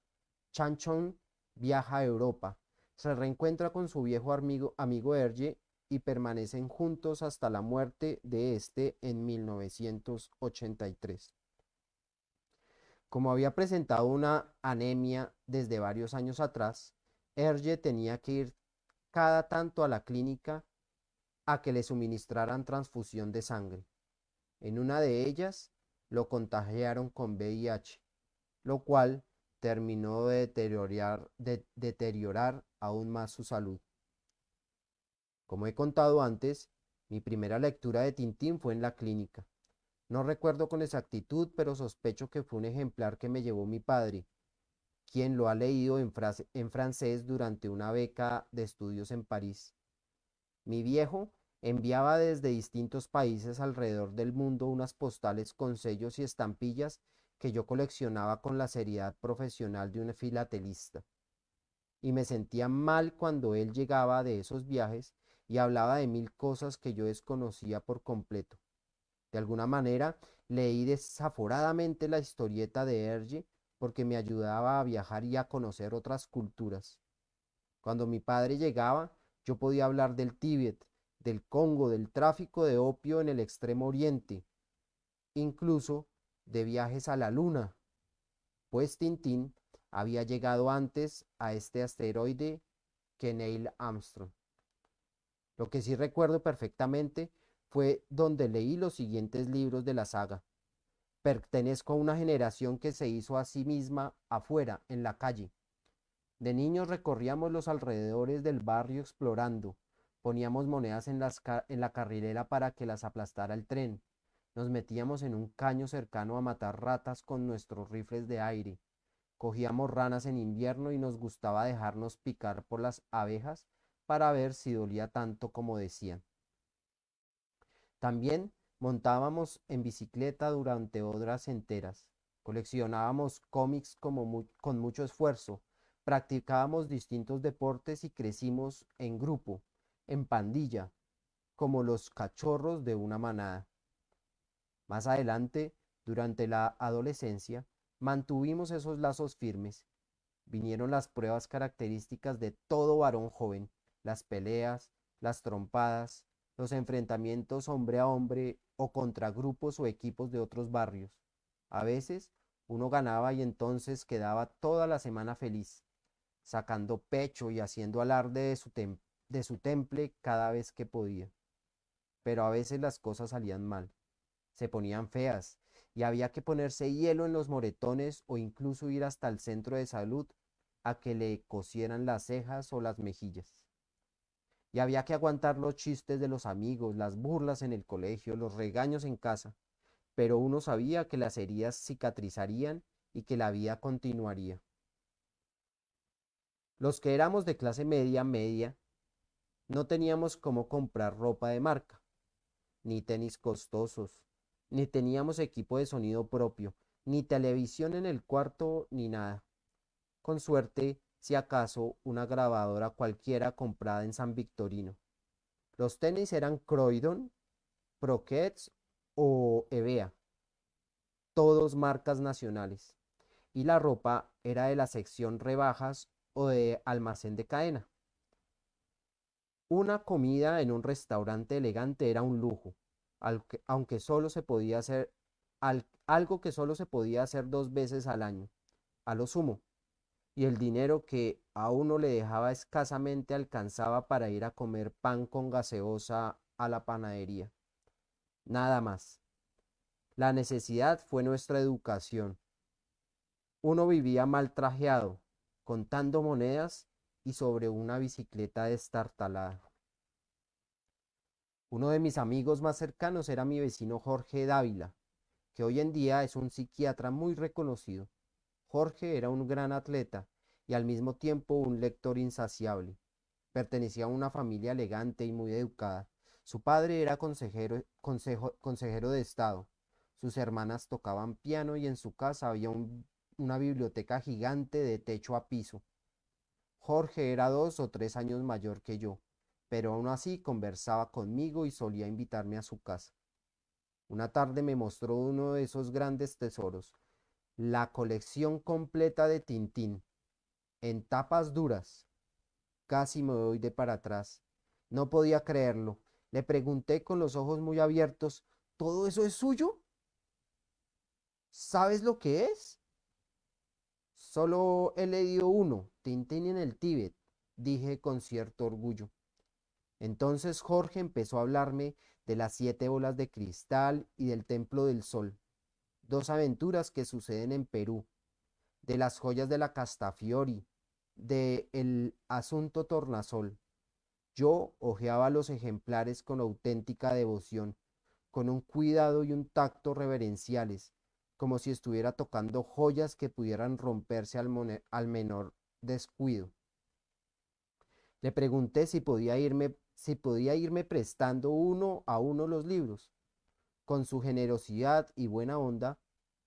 Chan Chong viaja a Europa, se reencuentra con su viejo amigo Hergé y permanecen juntos hasta la muerte de este en 1983. Como había presentado una anemia desde varios años atrás, Hergé tenía que ir cada tanto a la clínica a que le suministraran transfusión de sangre. En una de ellas lo contagiaron con VIH, lo cual terminó de deteriorar aún más su salud. Como he contado antes, mi primera lectura de Tintín fue en la clínica. No recuerdo con exactitud, pero sospecho que fue un ejemplar que me llevó mi padre, quien lo ha leído en francés durante una beca de estudios en París. Mi viejo enviaba desde distintos países alrededor del mundo unas postales con sellos y estampillas que yo coleccionaba con la seriedad profesional de un filatelista. Y me sentía mal cuando él llegaba de esos viajes y hablaba de mil cosas que yo desconocía por completo. De alguna manera, leí desaforadamente la historieta de Hergé porque me ayudaba a viajar y a conocer otras culturas. Cuando mi padre llegaba, yo podía hablar del Tíbet, del Congo, del tráfico de opio en el Extremo Oriente, incluso de viajes a la Luna, pues Tintín había llegado antes a este asteroide que Neil Armstrong. Lo que sí recuerdo perfectamente fue donde leí los siguientes libros de la saga. Pertenezco a una generación que se hizo a sí misma afuera, en la calle. De niños recorríamos los alrededores del barrio explorando. Poníamos monedas en la carrilera para que las aplastara el tren. Nos metíamos en un caño cercano a matar ratas con nuestros rifles de aire. Cogíamos ranas en invierno y nos gustaba dejarnos picar por las abejas para ver si dolía tanto como decían. También montábamos en bicicleta durante horas enteras. Coleccionábamos cómics con mucho esfuerzo. Practicábamos distintos deportes y crecimos en grupo, en pandilla, como los cachorros de una manada. Más adelante, durante la adolescencia, mantuvimos esos lazos firmes. Vinieron las pruebas características de todo varón joven, las peleas, las trompadas, los enfrentamientos hombre a hombre o contra grupos o equipos de otros barrios. A veces uno ganaba y entonces quedaba toda la semana feliz, sacando pecho y haciendo alarde de su temple cada vez que podía. Pero a veces las cosas salían mal, se ponían feas y había que ponerse hielo en los moretones o incluso ir hasta el centro de salud a que le cosieran las cejas o las mejillas. Y había que aguantar los chistes de los amigos, las burlas en el colegio, los regaños en casa, pero uno sabía que las heridas cicatrizarían y que la vida continuaría. Los que éramos de clase media, no teníamos cómo comprar ropa de marca, ni tenis costosos, ni teníamos equipo de sonido propio, ni televisión en el cuarto, ni nada. Con suerte, si acaso, una grabadora cualquiera comprada en San Victorino. Los tenis eran Croydon, Croquettes o Evea, todos marcas nacionales. Y la ropa era de la sección rebajas o de almacén de cadena. Una comida en un restaurante elegante era un lujo, aunque solo se podía hacer algo que solo se podía hacer 2 veces al año, a lo sumo, y el dinero que a uno le dejaba escasamente alcanzaba para ir a comer pan con gaseosa a la panadería. Nada más. La necesidad fue nuestra educación. Uno vivía mal trajeado, contando monedas y sobre una bicicleta destartalada. Uno de mis amigos más cercanos era mi vecino Jorge Dávila, que hoy en día es un psiquiatra muy reconocido. Jorge era un gran atleta y al mismo tiempo un lector insaciable. Pertenecía a una familia elegante y muy educada. Su padre era consejero de Estado. Sus hermanas tocaban piano y en su casa había una biblioteca gigante de techo a piso. Jorge era 2 o 3 años mayor que yo, pero aún así conversaba conmigo y solía invitarme a su casa. Una tarde me mostró uno de esos grandes tesoros, la colección completa de Tintín, en tapas duras. Casi me doy de para atrás. No podía creerlo. Le pregunté con los ojos muy abiertos, ¿todo eso es suyo? ¿Sabes lo que es? Solo he leído uno, Tintín en el Tíbet, dije con cierto orgullo. Entonces Jorge empezó a hablarme de las 7 bolas de cristal y del Templo del Sol, 2 aventuras que suceden en Perú. de las joyas de la Castafiori, de El Asunto Tornasol. Yo hojeaba los ejemplares con auténtica devoción, con un cuidado y un tacto reverenciales, como si estuviera tocando joyas que pudieran romperse al menor descuido. Le pregunté si podía irme prestando uno a uno los libros. Con su generosidad y buena onda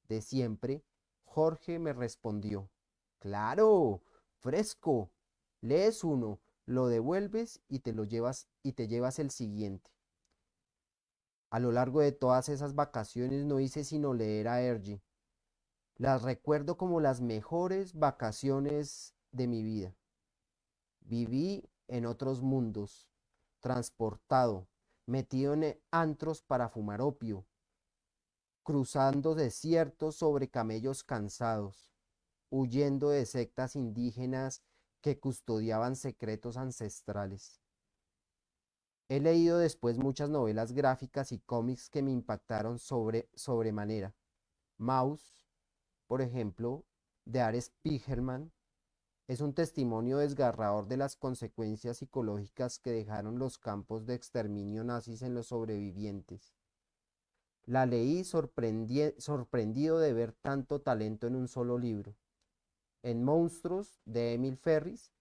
de siempre, Jorge me respondió: Claro, fresco. Lees uno, lo devuelves y te llevas el siguiente. A lo largo de todas esas vacaciones no hice sino leer a Hergé. Las recuerdo como las mejores vacaciones de mi vida. Viví en otros mundos, transportado, metido en antros para fumar opio, cruzando desiertos sobre camellos cansados, huyendo de sectas indígenas que custodiaban secretos ancestrales. He leído después muchas novelas gráficas y cómics que me impactaron sobremanera. Maus, por ejemplo, de Ares Spiegelman, es un testimonio desgarrador de las consecuencias psicológicas que dejaron los campos de exterminio nazis en los sobrevivientes. La leí sorprendido de ver tanto talento en un solo libro. En Monstruos, de Emil Ferris,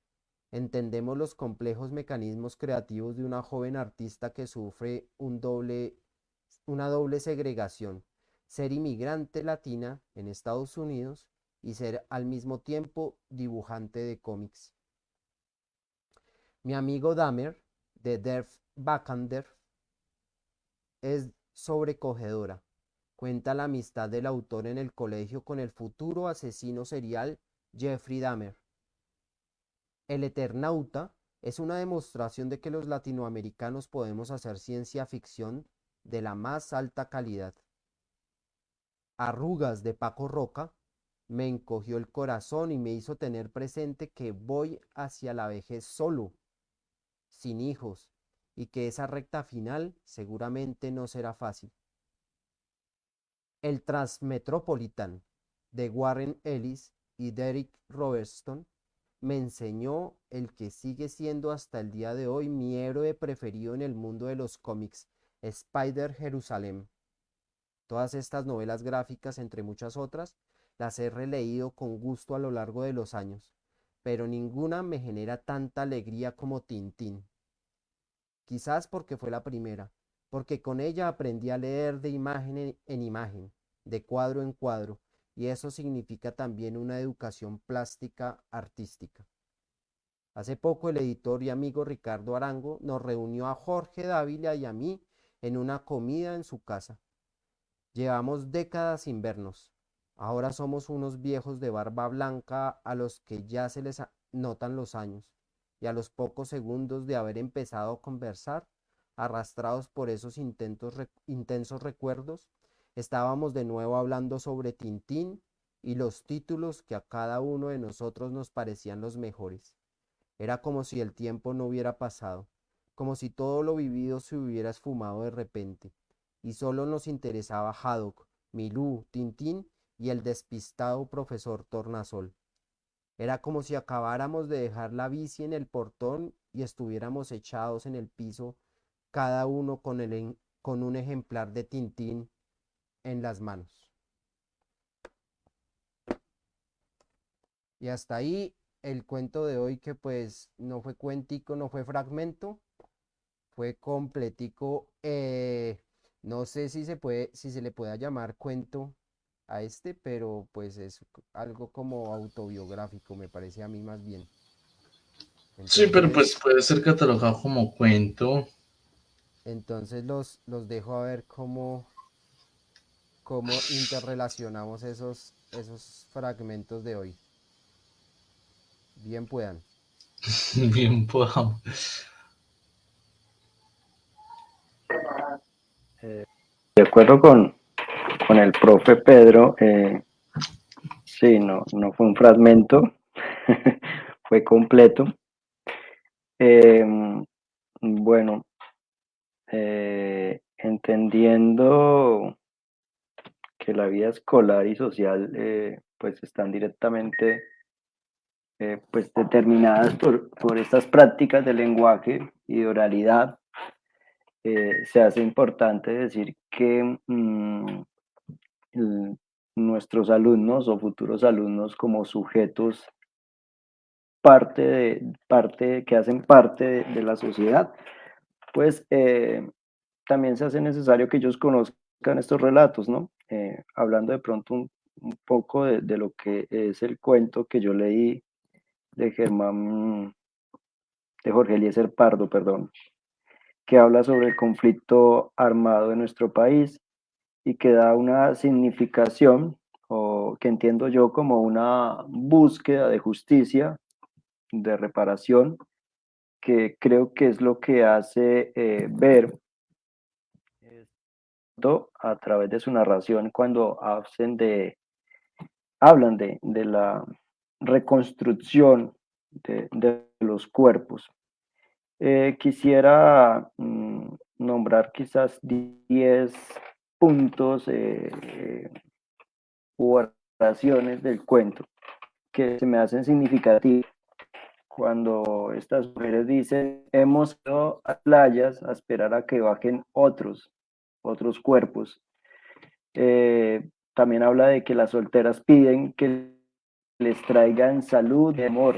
entendemos los complejos mecanismos creativos de una joven artista que sufre una doble segregación: ser inmigrante latina en Estados Unidos y ser al mismo tiempo dibujante de cómics. Mi amigo Dahmer, de Derf Bakander, es sobrecogedora. Cuenta la amistad del autor en el colegio con el futuro asesino serial Jeffrey Dahmer. El Eternauta es una demostración de que los latinoamericanos podemos hacer ciencia ficción de la más alta calidad. Arrugas, de Paco Roca, me encogió el corazón y me hizo tener presente que voy hacia la vejez solo, sin hijos, y que esa recta final seguramente no será fácil. El Transmetropolitan, de Warren Ellis y Derek Robertson, me enseñó el que sigue siendo hasta el día de hoy mi héroe preferido en el mundo de los cómics, Spider Jerusalem. Todas estas novelas gráficas, entre muchas otras, las he releído con gusto a lo largo de los años, pero ninguna me genera tanta alegría como Tintín. Quizás porque fue la primera, porque con ella aprendí a leer de imagen en imagen, de cuadro en cuadro, y eso significa también una educación plástica artística. Hace poco el editor y amigo Ricardo Arango nos reunió a Jorge Dávila y a mí en una comida en su casa. Llevamos décadas sin vernos. Ahora somos unos viejos de barba blanca a los que ya se les notan los años, y a los pocos segundos de haber empezado a conversar, arrastrados por esos intensos recuerdos, estábamos de nuevo hablando sobre Tintín y los títulos que a cada uno de nosotros nos parecían los mejores. Era como si el tiempo no hubiera pasado, como si todo lo vivido se hubiera esfumado de repente, y solo nos interesaba Haddock, Milú, Tintín y el despistado profesor Tornasol. Era como si acabáramos de dejar la bici en el portón y estuviéramos echados en el piso, cada uno con un ejemplar de Tintín en las manos. Y hasta ahí el cuento de hoy, que pues no fue cuentico, no fue fragmento, fue completico. No sé si se le pueda llamar cuento a este, pero pues es algo como autobiográfico, me parece a mí más bien. Sí, pero pues Entonces, puede ser catalogado como cuento. entonces los dejo a ver cómo interrelacionamos esos fragmentos de hoy. Bien puedan. Bien, podamos. De acuerdo con el profe Pedro, sí, no fue un fragmento, fue completo. Bueno, entendiendo que la vida escolar y social pues están directamente pues determinadas por estas prácticas de lenguaje y de oralidad. Se hace importante decir que nuestros alumnos o futuros alumnos como sujetos que hacen parte de la sociedad, pues también se hace necesario que ellos conozcan estos relatos, ¿no? Hablando de pronto un poco de lo que es el cuento que yo leí de de Jorge Eliezer Pardo, perdón, que habla sobre el conflicto armado de nuestro país y que da una significación, o que entiendo yo como una búsqueda de justicia, de reparación, que creo que es lo que hace ver esto a través de su narración cuando hablan de la reconstrucción de los cuerpos. Quisiera nombrar quizás 10 puntos u oraciones del cuento que se me hacen significativas cuando estas mujeres dicen, hemos ido a playas a esperar a que bajen otros cuerpos. También habla de que las solteras piden que les traigan salud y amor,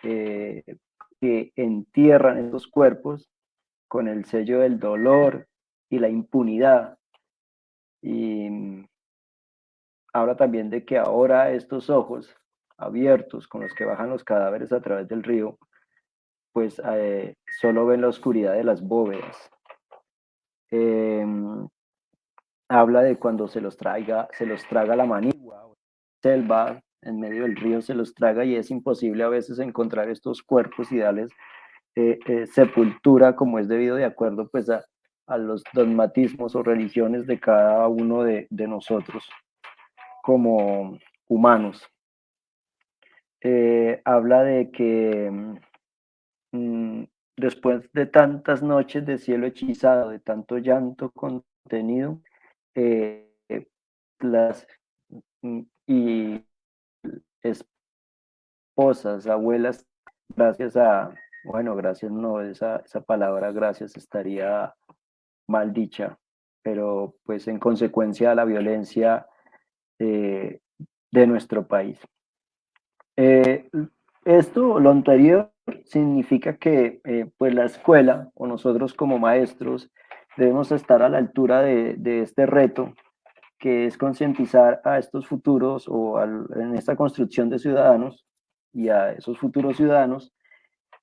eh, que entierran estos cuerpos con el sello del dolor y la impunidad. Y habla también de que ahora estos ojos abiertos con los que bajan los cadáveres a través del río, pues solo ven la oscuridad de las bóvedas. Eh, Habla de cuando se los traga la manigua, selva, en medio del río se los traga y es imposible a veces encontrar estos cuerpos y darles sepultura como es debido de acuerdo pues a los dogmatismos o religiones de cada uno de nosotros como humanos. Habla de que mm, después de tantas noches de cielo hechizado, de tanto llanto contenido, eh, las y esposas, abuelas, gracias a, bueno, gracias no, esa palabra gracias estaría mal dicha, pero pues en consecuencia de la violencia eh, de nuestro país. Eh, lo anterior significa que pues la escuela o nosotros como maestros debemos estar a la altura de este reto que es concientizar a estos futuros en esta construcción de ciudadanos y a esos futuros ciudadanos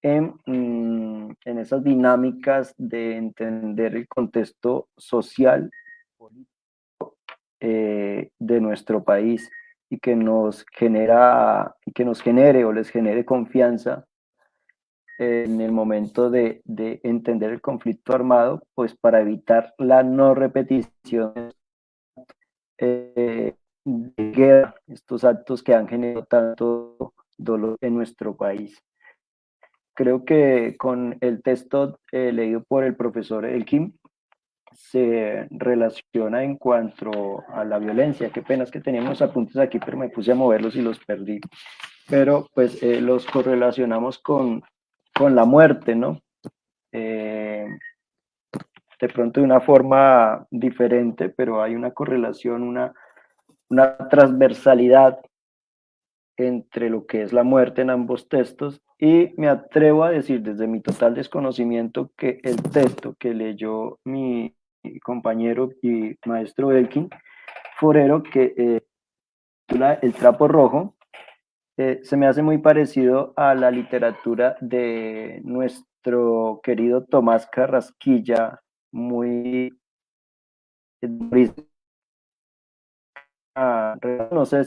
en esas dinámicas de entender el contexto social de nuestro país y que nos genere o les genere confianza en el momento de entender el conflicto armado, pues para evitar la no repetición de guerra, estos actos que han generado tanto dolor en nuestro país. Creo que con el texto leído por el profesor Elkin se relaciona en cuanto a la violencia. Qué pena es que teníamos apuntes aquí, pero me puse a moverlos y los perdí. Pero pues los correlacionamos con la muerte, ¿no? De pronto de una forma diferente, pero hay una correlación, una transversalidad entre lo que es la muerte en ambos textos y me atrevo a decir desde mi total desconocimiento que el texto que leyó mi compañero y maestro Elkin Forero, que titula El trapo rojo, se me hace muy parecido a la literatura de nuestro querido Tomás Carrasquilla, muy no sé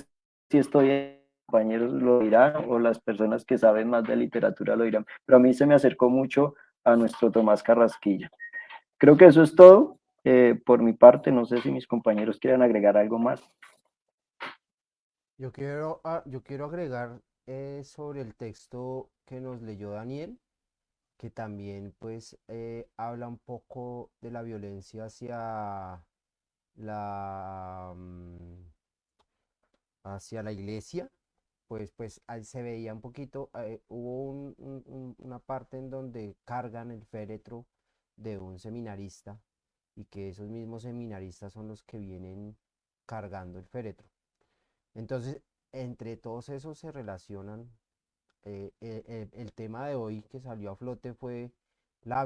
si estoy compañeros lo dirán o las personas que saben más de literatura lo dirán, pero a mí se me acercó mucho a nuestro Tomás Carrasquilla. Creo que eso es todo por mi parte, no sé si mis compañeros quieren agregar algo más. Yo quiero agregar sobre el texto que nos leyó Daniel, que también pues habla un poco de la violencia hacia la, hacia la iglesia, pues ahí se veía un poquito, hubo una parte en donde cargan el féretro de un seminarista y que esos mismos seminaristas son los que vienen cargando el féretro. Entonces, entre todos esos se relacionan. El tema de hoy que salió a flote fue la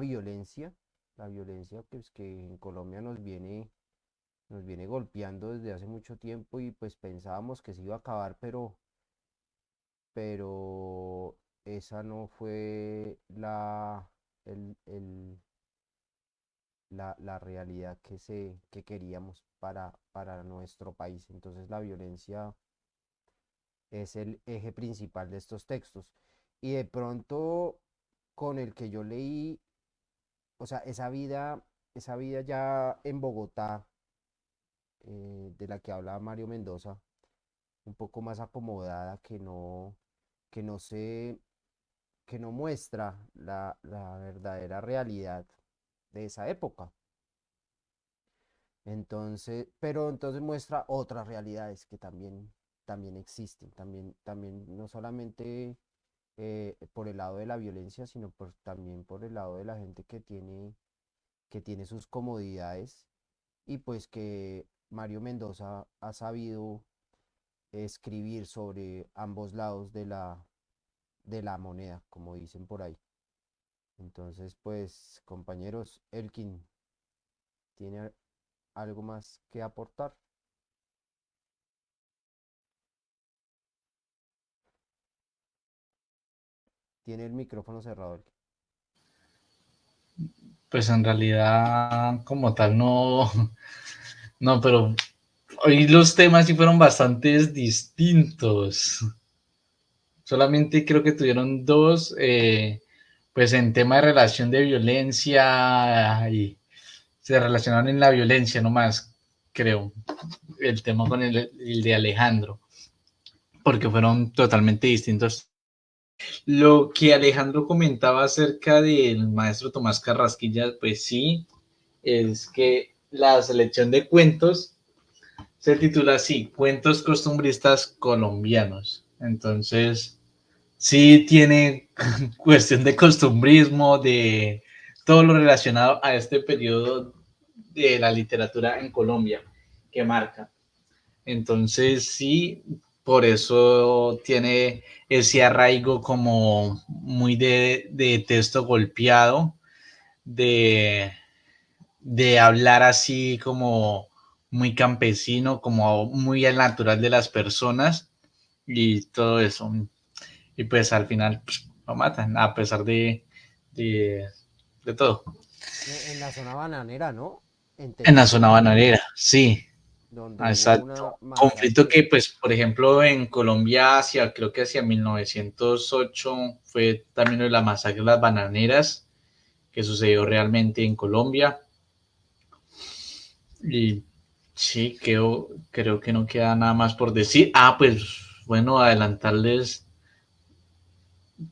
la violencia pues, que en Colombia nos viene golpeando desde hace mucho tiempo y pues pensábamos que se iba a acabar, pero esa no fue el, el- la realidad que queríamos para nuestro país. Entonces la violencia es el eje principal de estos textos. Y de pronto, con el que yo leí, o sea, esa vida ya en Bogotá, de la que hablaba Mario Mendoza, un poco más acomodada, que no se, que no muestra la verdadera realidad de esa época. Entonces, pero entonces muestra otras realidades que también existen, también no solamente por el lado de la violencia, sino también por el lado de la gente que tiene sus comodidades y pues que Mario Mendoza ha sabido escribir sobre ambos lados de la moneda, como dicen por ahí. Entonces, pues, compañeros, Elkin, ¿tiene algo más que aportar? Tiene el micrófono cerrado, Elkin. Pues en realidad, como tal, no, no, pero hoy los temas sí fueron bastante distintos. Solamente creo que tuvieron dos, pues en tema de relación de violencia y se relacionaron en la violencia nomás, creo, el tema con el de Alejandro, porque fueron totalmente distintos. Lo que Alejandro comentaba acerca del maestro Tomás Carrasquilla, pues sí, es que la selección de cuentos se titula así, Cuentos costumbristas colombianos. Entonces, sí tiene cuestión de costumbrismo, de todo lo relacionado a este periodo de la literatura en Colombia que marca. Entonces, sí, por eso tiene ese arraigo como muy de texto golpeado, de, de hablar así como muy campesino, como muy al natural de las personas y todo eso. Y pues al final pues, lo matan, a pesar de, de todo. En la zona bananera, ¿no? En En la zona Tenerife, bananera, sí, donde hubo una exacto. Conflicto que, masacre. pues, por ejemplo, en Colombia, creo que hacia 1908 fue también de la masacre de las bananeras, que sucedió realmente en Colombia. Y sí, creo que no queda nada más por decir. Ah, pues, bueno, adelantarles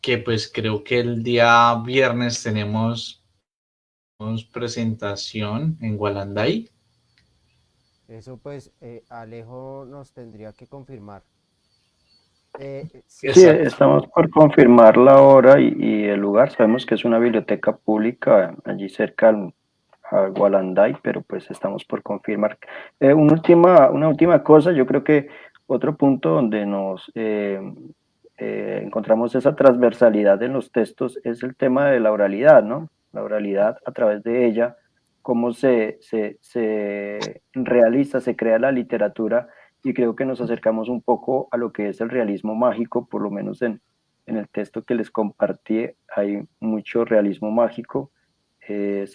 que, pues, creo que el día viernes tenemos presentación en Gualanday. Eso pues Alejo nos tendría que confirmar. Sí, Sí, Exacto. estamos por confirmar la hora y el lugar. Sabemos que es una biblioteca pública allí cerca al Gualanday, pero pues estamos por confirmar. Una última cosa, yo creo que otro punto donde nos encontramos esa transversalidad en los textos es el tema de la oralidad, ¿no? La oralidad a través de ella, cómo se realiza, se crea la literatura y creo que nos acercamos un poco a lo que es el realismo mágico, por lo menos en el texto que les compartí hay mucho realismo mágico. Se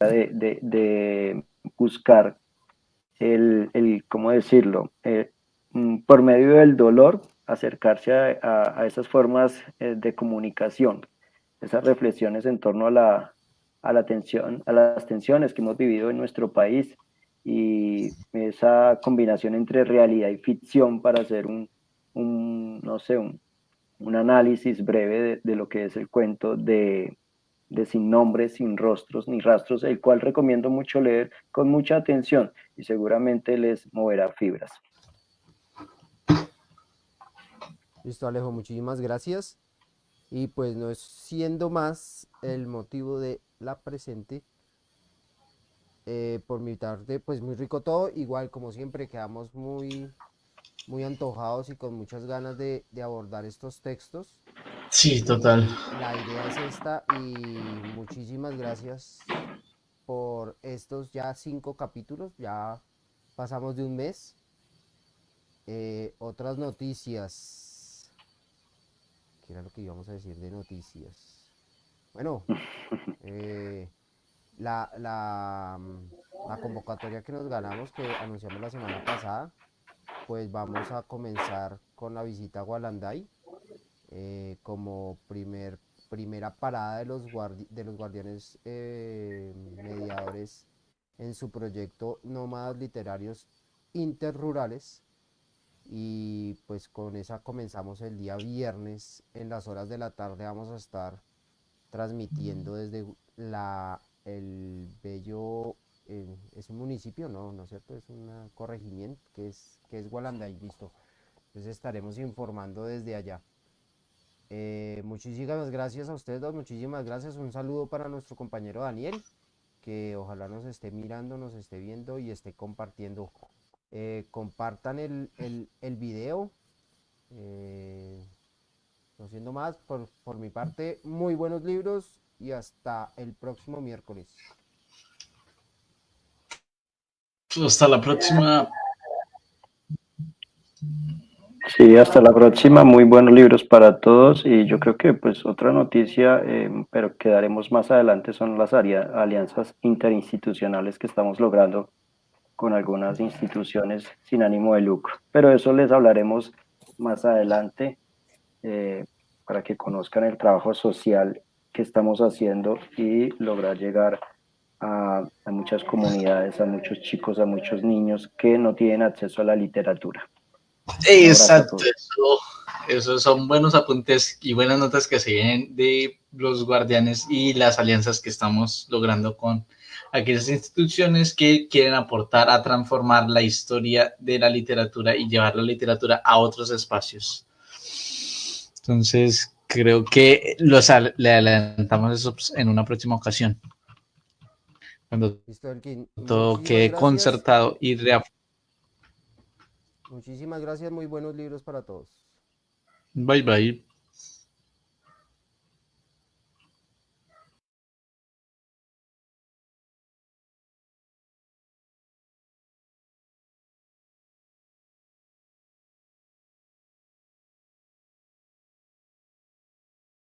de buscar ¿cómo decirlo? Por medio del dolor, acercarse a esas formas de comunicación, esas reflexiones en torno a la tensión, a las tensiones que hemos vivido en nuestro país y esa combinación entre realidad y ficción para hacer no sé, un análisis breve de lo que es el cuento de Sin nombres, sin rostros ni rastros, el cual recomiendo mucho leer con mucha atención y seguramente les moverá fibras. Listo, Alejo, muchísimas gracias. Y pues no es siendo más el motivo de la presente, por mi tarde, pues muy rico todo. Igual como siempre quedamos muy antojados y con muchas ganas de abordar estos textos. Sí, total. Y la idea es esta y muchísimas gracias por estos ya 5 capítulos. Ya pasamos de un mes. Otras noticias. ¿Qué era lo que íbamos a decir de noticias? Bueno, eh, la, la, mm, la convocatoria que nos ganamos, que anunciamos la semana pasada, pues vamos a comenzar con la visita a Gualanday, como primera parada de los guardianes, mediadores en su proyecto Nómadas Literarios Interrurales. Y pues con esa comenzamos el día viernes en las horas de la tarde. Vamos a estar transmitiendo desde el bello, es un municipio, no, ¿no es cierto? Es un corregimiento que es Gualanday, listo. Entonces estaremos informando desde allá. Muchísimas gracias a ustedes dos, muchísimas gracias. Un saludo para nuestro compañero Daniel, que ojalá nos esté mirando, nos esté viendo y esté compartiendo. Compartan el video. eh, no siendo más, por mi parte, muy buenos libros y hasta el próximo miércoles. Hasta la próxima. Sí, hasta la próxima. Muy buenos libros para todos. Y yo creo que pues otra noticia, pero que daremos más adelante, son las alianzas interinstitucionales que estamos logrando con algunas instituciones sin ánimo de lucro. Pero eso les hablaremos más adelante, eh, para que conozcan el trabajo social que estamos haciendo y lograr llegar a muchas comunidades, a muchos chicos, a muchos niños que no tienen acceso a la literatura. Un abrazo a Exacto, todos. eso son buenos apuntes y buenas notas que se vienen de los guardianes y las alianzas que estamos logrando con aquellas instituciones que quieren aportar a transformar la historia de la literatura y llevar la literatura a otros espacios. Entonces, creo que le adelantamos eso en una próxima ocasión, cuando Listo, Elkin. todo Muchísimas quede gracias. concertado y Muchísimas gracias. Muy buenos libros para todos. Bye bye.